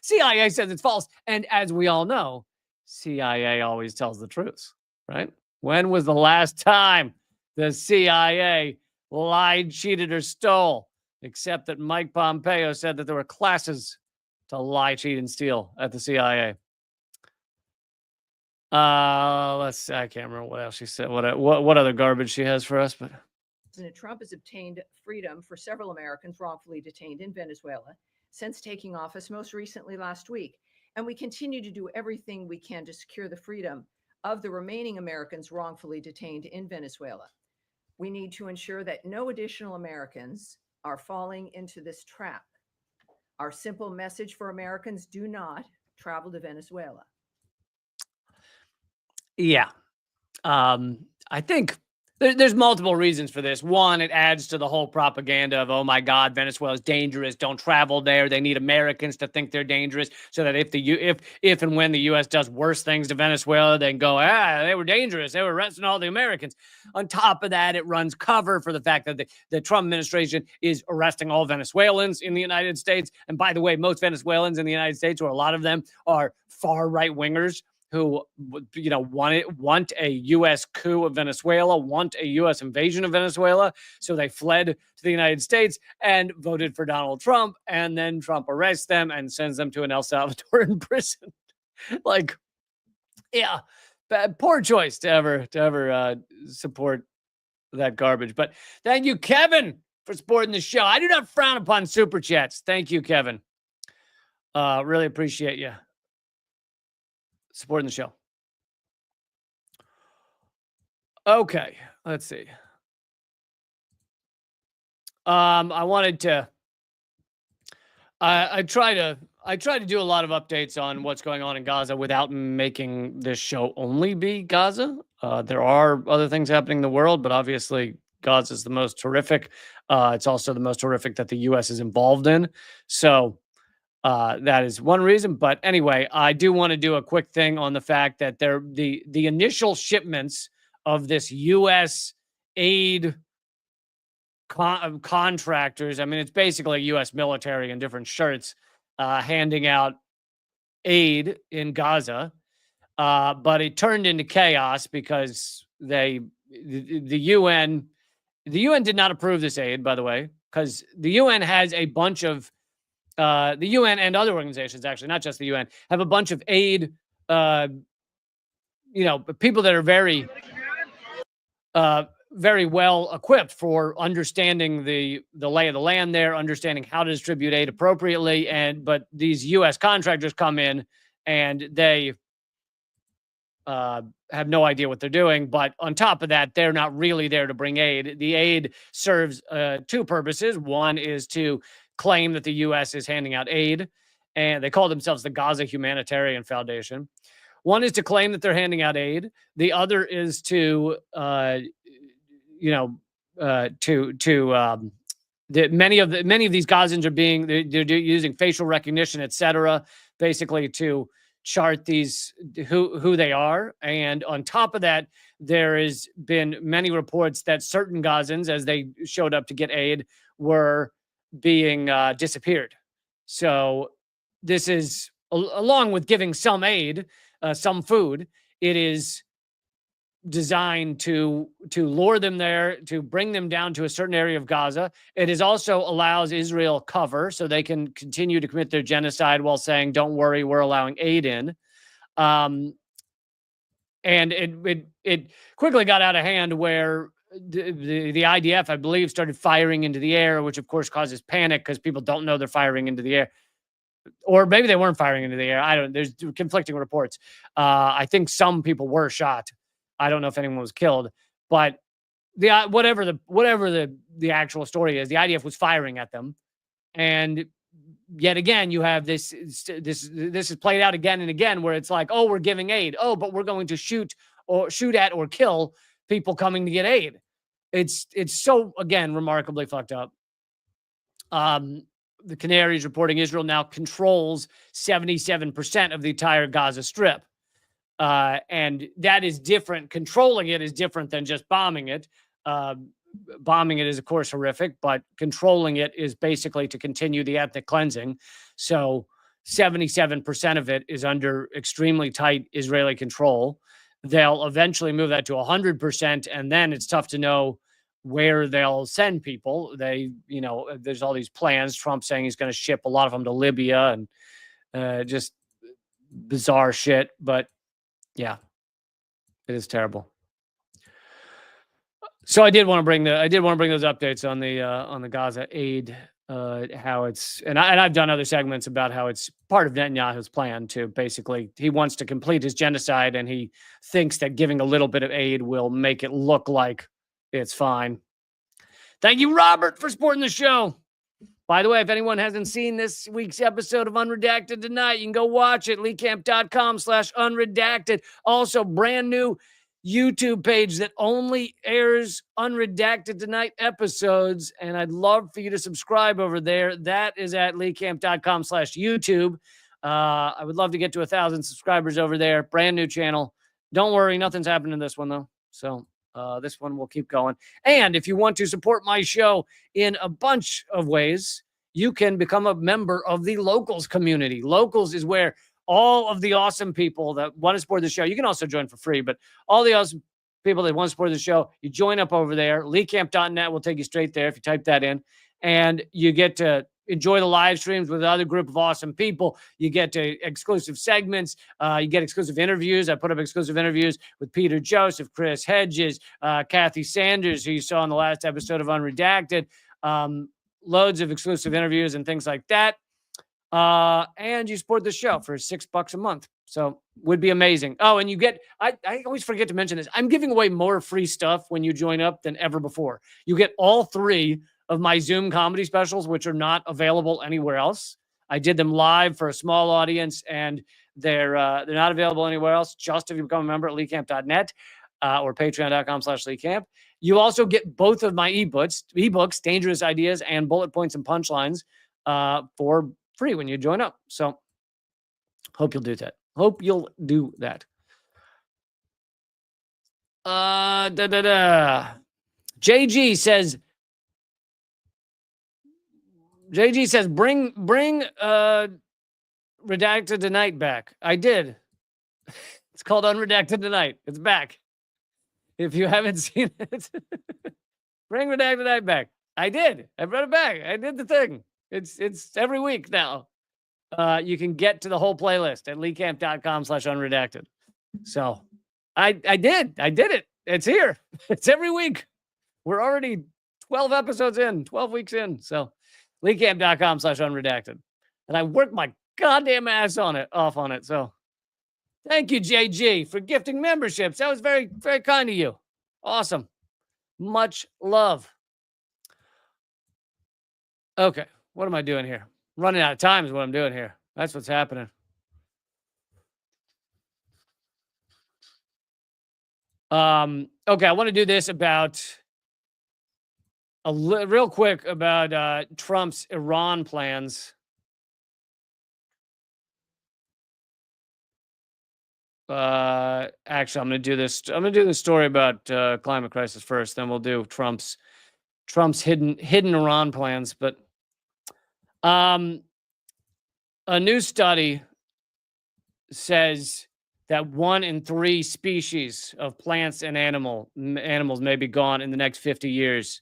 CIA says it's false. And as we all know, CIA always tells the truth, right? When was the last time the CIA lied, cheated, or stole? Except that Mike Pompeo said that there were classes to lie, cheat, and steal at the CIA. I can't remember what else she said. What other garbage she has for us, but President Trump has obtained freedom for several Americans wrongfully detained in Venezuela since taking office, most recently last week. And we continue to do everything we can to secure the freedom of the remaining Americans wrongfully detained in Venezuela. We need to ensure that no additional Americans are falling into this trap. Our simple message for Americans: do not travel to Venezuela. Yeah. I think there's multiple reasons for this. One, it adds to the whole propaganda of, oh my God, Venezuela is dangerous. Don't travel there. They need Americans to think they're dangerous so that if and when the U.S. does worse things to Venezuela, they can go, they were dangerous. They were arresting all the Americans. On top of that, it runs cover for the fact that the Trump administration is arresting all Venezuelans in the United States. And by the way, most Venezuelans in the United States, or a lot of them, are far right wingers who, want a U.S. coup of Venezuela, want a U.S. invasion of Venezuela. So they fled to the United States and voted for Donald Trump. And then Trump arrests them and sends them to an El Salvadoran prison. Like, yeah, poor choice to ever support that garbage. But thank you, Kevin, for supporting the show. I do not frown upon super chats. Thank you, Kevin. Really appreciate you supporting the show. Okay, let's see. I wanted to. I try to do a lot of updates on what's going on in Gaza without making this show only be Gaza. There are other things happening in the world, but obviously Gaza is the most horrific. It's also the most horrific that the U.S. is involved in. So that is one reason. But anyway, I do want to do a quick thing on the fact that the initial shipments of this U.S. aid contractors. I mean, it's basically U.S. military in different shirts handing out aid in Gaza. But it turned into chaos because the UN did not approve this aid, by the way, because the UN has a bunch of the UN and other organizations, actually, not just the UN, have a bunch of aid, people that are very very well equipped for understanding the lay of the land there, understanding how to distribute aid appropriately. But these U.S. contractors come in and they have no idea what they're doing. But on top of that, they're not really there to bring aid. The aid serves two purposes. One is to claim that the U.S. is handing out aid, and they call themselves the Gaza Humanitarian Foundation. One is to claim that they're handing out aid. The other is to many of these Gazans are they're using facial recognition, etc., basically to chart these who they are. And on top of that, there has been many reports that certain Gazans, as they showed up to get aid, were being disappeared. So this is, along with giving some aid, some food, it is designed to lure them there, to bring them down to a certain area of Gaza. It is also allows Israel cover so they can continue to commit their genocide while saying, don't worry, we're allowing aid in. And it quickly got out of hand where the IDF, I believe, started firing into the air, which of course causes panic because people don't know they're firing into the air. Or maybe they weren't firing into the air. There's conflicting reports. I think some people were shot. I don't know if anyone was killed, but whatever the actual story is, the IDF was firing at them. And yet again, you have this is played out again and again where it's like, oh, we're giving aid. Oh, but we're going to shoot at or kill people coming to get aid. It's so, again, remarkably fucked up. The Canaries reporting Israel now controls 77% of the entire Gaza Strip. And that is different. Controlling it is different than just bombing it. Bombing it is, of course, horrific, but controlling it is basically to continue the ethnic cleansing. So 77% of it is under extremely tight Israeli control. They'll eventually move that to 100%, and then it's tough to know where they'll send people. There's all these plans. Trump saying he's going to ship a lot of them to Libya and just bizarre shit. But yeah, it is terrible. So I did want to bring those updates on the Gaza aid, how it's, and I've done other segments about how it's part of Netanyahu's plan to basically, he wants to complete his genocide, and he thinks that giving a little bit of aid will make it look like it's fine. Thank you, Robert, for supporting the show. By the way, if anyone hasn't seen this week's episode of Unredacted tonight, you can go watch it, leecamp.com/unredacted. Also, brand new YouTube page that only airs Unredacted Tonight episodes, and I'd love for you to subscribe over there. That is at leecamp.com/YouTube. I would love to get to 1,000 subscribers over there. Brand new channel. Don't worry, nothing's happening in this one, though. So this one will keep going. And if you want to support my show in a bunch of ways, you can become a member of the Locals community. Locals is where all of the awesome people that want to support the show. You can also join for free, but all the awesome people that want to support the show, you join up over there. LeeCamp.net will take you straight there if you type that in. And you get to enjoy the live streams with another group of awesome people. You get to exclusive segments. You get exclusive interviews. I put up exclusive interviews with Peter Joseph, Chris Hedges, Kathy Sanders, who you saw in the last episode of Unredacted. Loads of exclusive interviews and things like that. And you support the show for $6 a month. So would be amazing. Oh, and you get, I always forget to mention this. I'm giving away more free stuff when you join up than ever before. You get all 3 of my Zoom comedy specials, which are not available anywhere else. I did them live for a small audience, and they're not available anywhere else, just if you become a member at LeeCamp.net or patreon.com/LeeCamp. You also get both of my ebooks, Dangerous Ideas and Bullet Points and Punchlines, for free when you join up. So hope you'll do that. Hope you'll do that. JG says, bring Redacted Tonight back. I did. It's called Unredacted Tonight. It's back. If you haven't seen it, bring Redacted Tonight back. I did. I brought it back. I did the thing. It's every week now. You can get to the whole playlist at leecamp.com/unredacted. So I did it. It's here. It's every week. We're already 12 episodes in, 12 weeks in. So leecamp.com/unredacted. And I worked my goddamn ass off on it. So thank you, JG, for gifting memberships. That was very, very kind of you. Awesome. Much love. Okay. What am I doing here? Running out of time is what I'm doing here. That's what's happening. Okay, I want to do this about real quick about Trump's Iran plans. Actually, I'm going to do this. I'm going to do the story about climate crisis first. Then we'll do Trump's hidden Iran plans. But a new study says that 1 in 3 species of plants and animals may be gone in the next 50 years.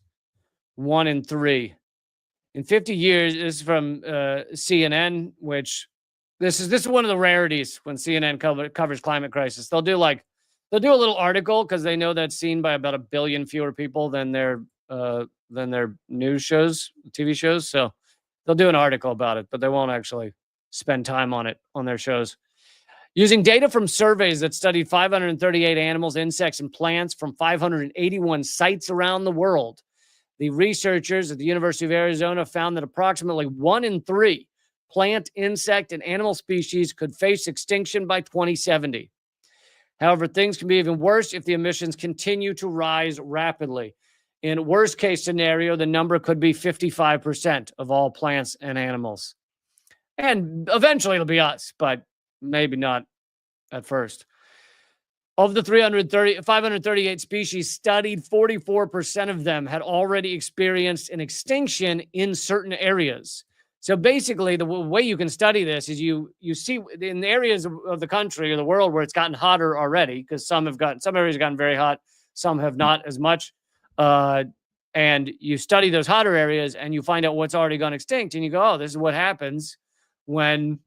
1 in 3. In 50 years, this is from CNN, which this is one of the rarities when CNN covers climate crisis. They'll do a little article because they know that's seen by about 1 billion fewer people than their news shows, TV shows. So they'll do an article about it, but they won't actually spend time on it on their shows. Using data from surveys that studied 538 animals, insects, and plants from 581 sites around the world, the researchers at the University of Arizona found that approximately 1 in 3 plant, insect, and animal species could face extinction by 2070. However, things can be even worse if the emissions continue to rise rapidly. In a worst-case scenario, the number could be 55% of all plants and animals. And eventually it'll be us, but maybe not at first. Of the 538 species studied, 44% of them had already experienced an extinction in certain areas. So basically, the way you can study this is you see in the areas of the country or the world where it's gotten hotter already, because some areas have gotten very hot, some have not as much. And you study those hotter areas and you find out what's already gone extinct, and you go, oh, this is what happens when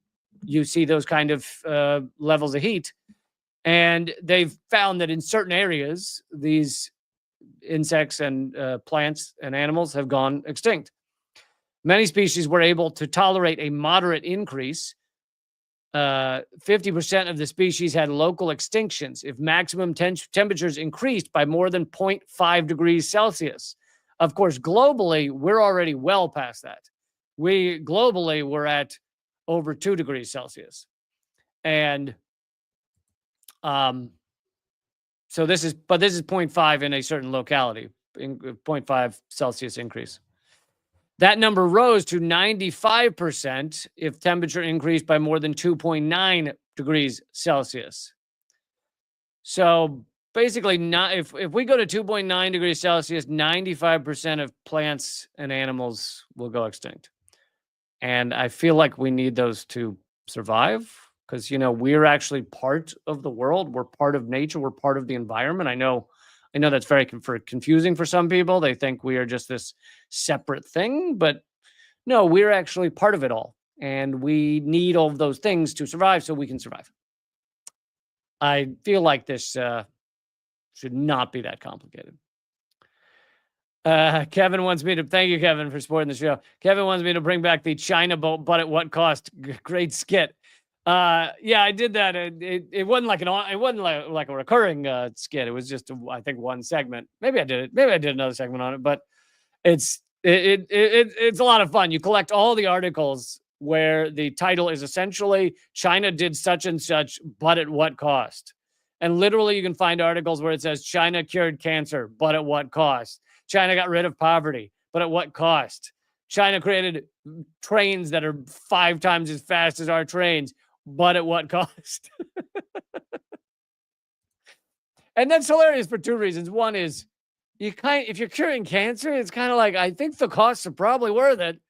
you see those kind of levels of heat. And they've found that in certain areas, these insects and plants and animals have gone extinct. Many species were able to tolerate a moderate increase. 50% of the species had local extinctions if maximum temperatures increased by more than 0.5 degrees Celsius. Of course, globally, we're already well past that. Globally, we're at over 2 degrees Celsius. And so this is 0.5 in a certain locality, 0.5 Celsius increase. That number rose to 95% if temperature increased by more than 2.9 degrees Celsius. So basically, if we go to 2.9 degrees Celsius, 95% of plants and animals will go extinct. And I feel like we need those to survive. because, we're actually part of the world. We're part of nature. We're part of the environment. I know that's very confusing for some people. They think we are just this separate thing, but no, we're actually part of it all. And we need all of those things to survive so we can survive. I feel like this should not be that complicated. Kevin wants me to thank you, Kevin, for supporting the show. Kevin wants me to bring back the China boat, but at what cost? Great skit. Yeah, I did that. It wasn't like it wasn't like a recurring skit. It was just I think one segment. Maybe I did it. Maybe I did another segment on it, but it's a lot of fun. You collect all the articles where the title is essentially China did such and such, but at what cost? And literally you can find articles where it says China cured cancer, but at what cost? China got rid of poverty, but at what cost? China created trains that are 5 times as fast as our trains, but at what cost? And that's hilarious for 2 reasons. One is if you're curing cancer, it's kind of like, I think the costs are probably worth it.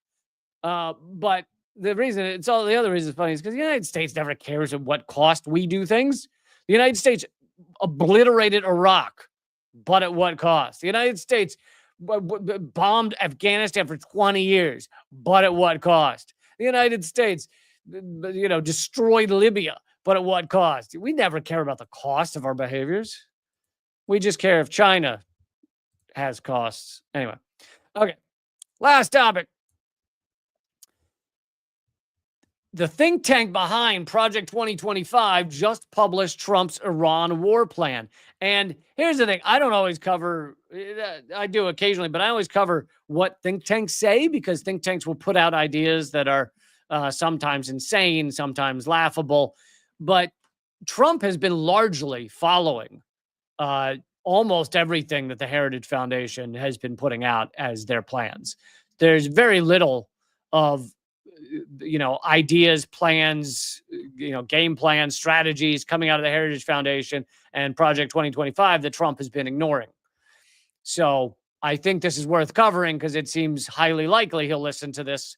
But the other reason it's funny is because the United States never cares at what cost we do things. The United States obliterated Iraq, but at what cost? The United States bombed Afghanistan for 20 years, but at what cost? The United States, destroyed Libya, but at what cost? We never care about the cost of our behaviors. We just care if China has costs. Anyway, okay. Last topic. The think tank behind Project 2025 just published Trump's Iran war plan. And here's the thing. I don't always cover, I do occasionally, but I always cover what think tanks say, because think tanks will put out ideas that are sometimes insane, sometimes laughable. But Trump has been largely following almost everything that the Heritage Foundation has been putting out as their plans. There's very little of ideas, plans, game plans, strategies coming out of the Heritage Foundation and Project 2025 that Trump has been ignoring. So I think this is worth covering because it seems highly likely he'll listen to this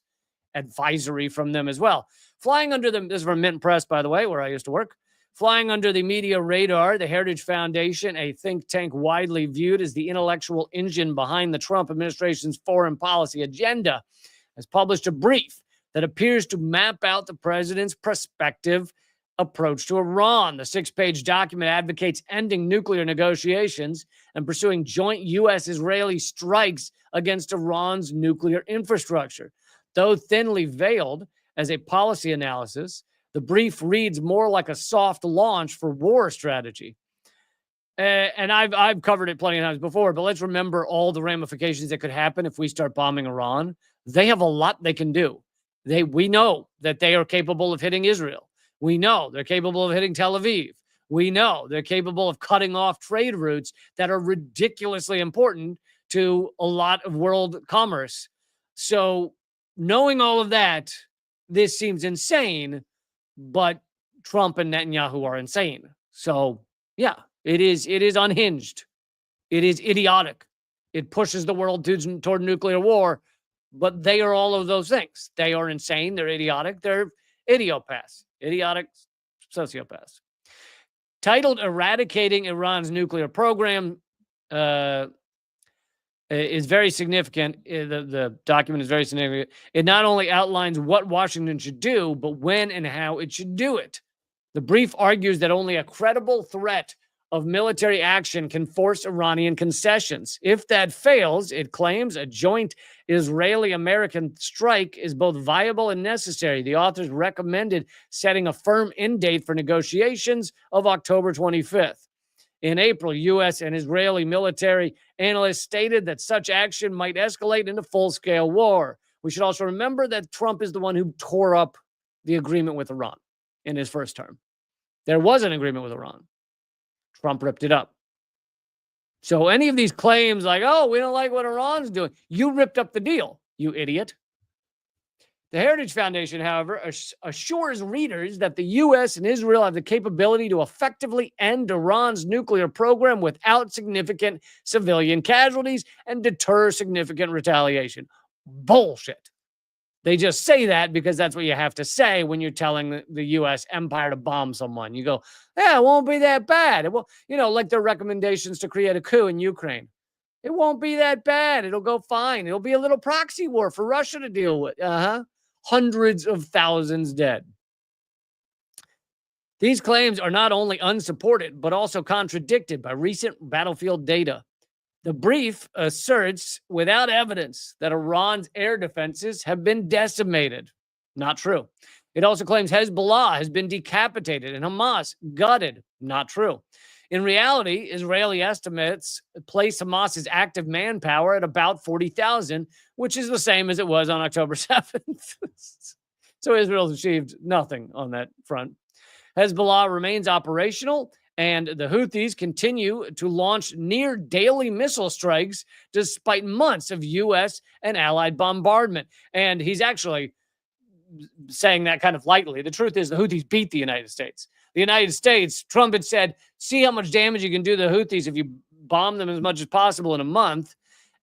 advisory from them as well. Flying under them, this is from Mint Press, by the way, where I used to work. Flying under the media radar, the Heritage Foundation, a think tank widely viewed as the intellectual engine behind the Trump administration's foreign policy agenda, has published a brief that appears to map out the president's prospective approach to Iran. The 6-page document advocates ending nuclear negotiations and pursuing joint U.S.-Israeli strikes against Iran's nuclear infrastructure. Though thinly veiled as a policy analysis, the brief reads more like a soft launch for war strategy. And I've covered it plenty of times before, but let's remember all the ramifications that could happen if we start bombing Iran. They have a lot they can do. We know that they are capable of hitting Israel. We know they're capable of hitting Tel Aviv. We know they're capable of cutting off trade routes that are ridiculously important to a lot of world commerce. So knowing all of that, this seems insane, but Trump and Netanyahu are insane. So yeah, it is unhinged. It is idiotic. It pushes the world toward nuclear war. But they are all of those things. They are insane. They're idiotic. They're idiopaths. Idiotic sociopaths. Titled Eradicating Iran's Nuclear Program is very significant. The document is very significant. It not only outlines what Washington should do, but when and how it should do it. The brief argues that only a credible threat of military action can force Iranian concessions. If that fails, it claims a joint Israeli-American strike is both viable and necessary. The authors recommended setting a firm end date for negotiations of October 25th. In April, U.S. and Israeli military analysts stated that such action might escalate into full-scale war. We should also remember that Trump is the one who tore up the agreement with Iran in his first term. There was an agreement with Iran. Trump ripped it up. So any of these claims like, oh, we don't like what Iran's doing, you ripped up the deal, you idiot. The Heritage Foundation, however, assures readers that the U.S. and Israel have the capability to effectively end Iran's nuclear program without significant civilian casualties and deter significant retaliation. Bullshit. They just say that because that's what you have to say when you're telling the U.S. empire to bomb someone. You go, yeah, it won't be that bad. It will, like their recommendations to create a coup in Ukraine. It won't be that bad. It'll go fine. It'll be a little proxy war for Russia to deal with. Hundreds of thousands dead. These claims are not only unsupported, but also contradicted by recent battlefield data. The brief asserts without evidence that Iran's air defenses have been decimated. Not true. It also claims Hezbollah has been decapitated and Hamas gutted. Not true. In reality, Israeli estimates place Hamas's active manpower at about 40,000, which is the same as it was on October 7th. So Israel's achieved nothing on that front. Hezbollah remains operational, and the Houthis continue to launch near daily missile strikes despite months of U.S. and allied bombardment. And he's actually saying that kind of lightly. The truth is the Houthis beat the United States. The United States, Trump had said, see how much damage you can do to the Houthis if you bomb them as much as possible in a month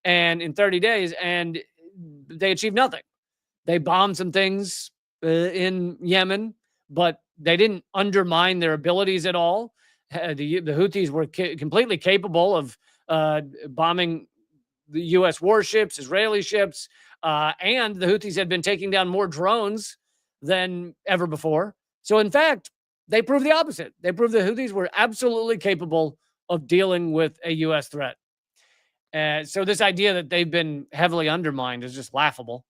and in 30 days, and they achieved nothing. They bombed some things in Yemen, but they didn't undermine their abilities at all. The Houthis were completely capable of bombing the U.S. warships, Israeli ships, and the Houthis had been taking down more drones than ever before. So, in fact, they proved the opposite. They proved the Houthis were absolutely capable of dealing with a U.S. threat. So this idea that they've been heavily undermined is just laughable.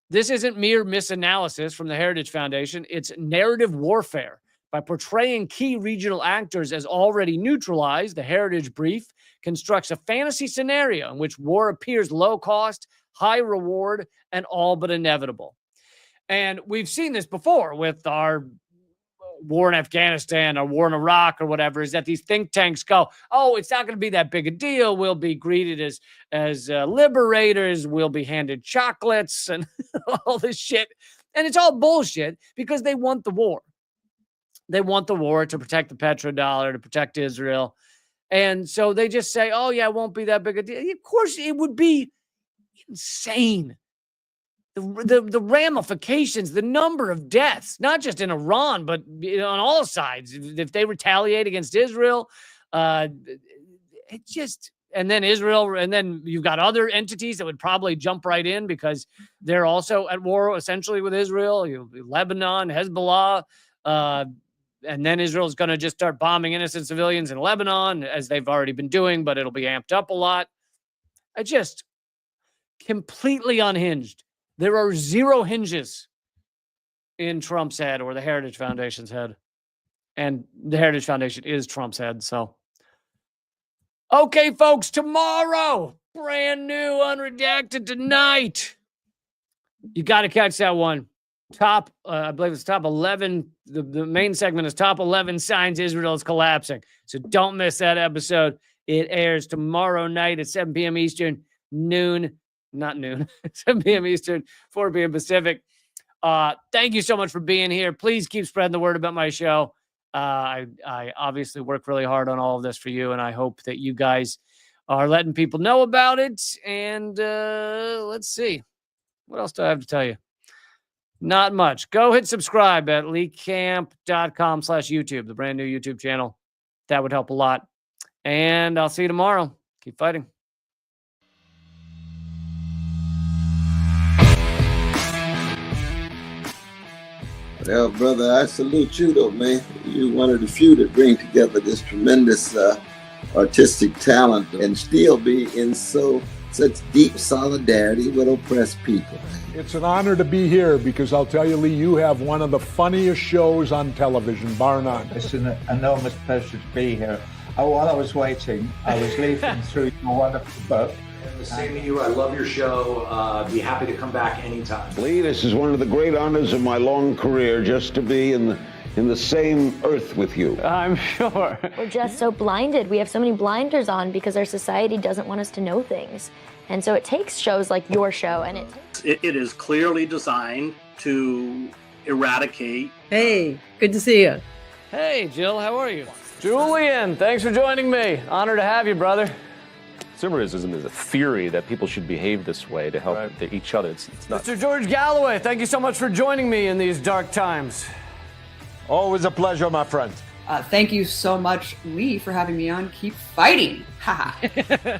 This isn't mere misanalysis from the Heritage Foundation. It's narrative warfare. By portraying key regional actors as already neutralized, the Heritage Brief constructs a fantasy scenario in which war appears low cost, high reward, and all but inevitable. And we've seen this before with our war in Afghanistan or war in Iraq or whatever, is that these think tanks go, oh, it's not going to be that big a deal. We'll be greeted as liberators. We'll be handed chocolates and all this shit. And it's all bullshit because they want the war. They want the war to protect the petrodollar, to protect Israel. And so they just say, oh, yeah, it won't be that big a deal. Of course, it would be insane. The ramifications, the number of deaths, not just in Iran, but on all sides. If they retaliate against Israel, it just, and then Israel, and then you've got other entities that would probably jump right in because they're also at war essentially with Israel, Lebanon, Hezbollah, and then Israel's going to just start bombing innocent civilians in Lebanon, as they've already been doing, but it'll be amped up a lot. I just completely unhinged. There are zero hinges in Trump's head or the Heritage Foundation's head. And the Heritage Foundation is Trump's head. So, okay, folks, tomorrow, brand new Unredacted tonight. You got to catch that one. I believe it's top 11. The main segment is top 11 signs Israel is collapsing. So don't miss that episode. It airs tomorrow night at 7 p.m. Eastern, 7 p.m. Eastern, 4 p.m. Pacific. Thank you so much for being here. Please keep spreading the word about my show. I obviously work really hard on all of this for you, and I hope that you guys are letting people know about it. And let's see. What else do I have to tell you? Not much. Go hit subscribe at leecamp.com/YouTube, the brand new YouTube channel. That would help a lot. And I'll see you tomorrow. Keep fighting. Well, brother, I salute you, though, man. You're one of the few that bring together this tremendous artistic talent and still be in such deep solidarity with oppressed people. It's an honor to be here because I'll tell you, Lee, you have one of the funniest shows on television, bar none. It's an enormous pleasure to be here. While I was waiting, I was leafing through your wonderful book. The same to you. I love your show. Be happy to come back anytime. Lee, this is one of the great honors of my long career, just to be in the same earth with you. I'm sure. We're just so blinded. We have so many blinders on because our society doesn't want us to know things. And so it takes shows like your show, and it is clearly designed to eradicate. Hey, good to see you. Hey, Jill, how are you? Julian, thanks for joining me. Honor to have you, brother. Consumerism is a theory that people should behave this way to help each other. It's not. Mr. George Galloway, thank you so much for joining me in these dark times. Always a pleasure, my friend. Thank you so much, Lee, for having me on. Keep fighting. Ha ha.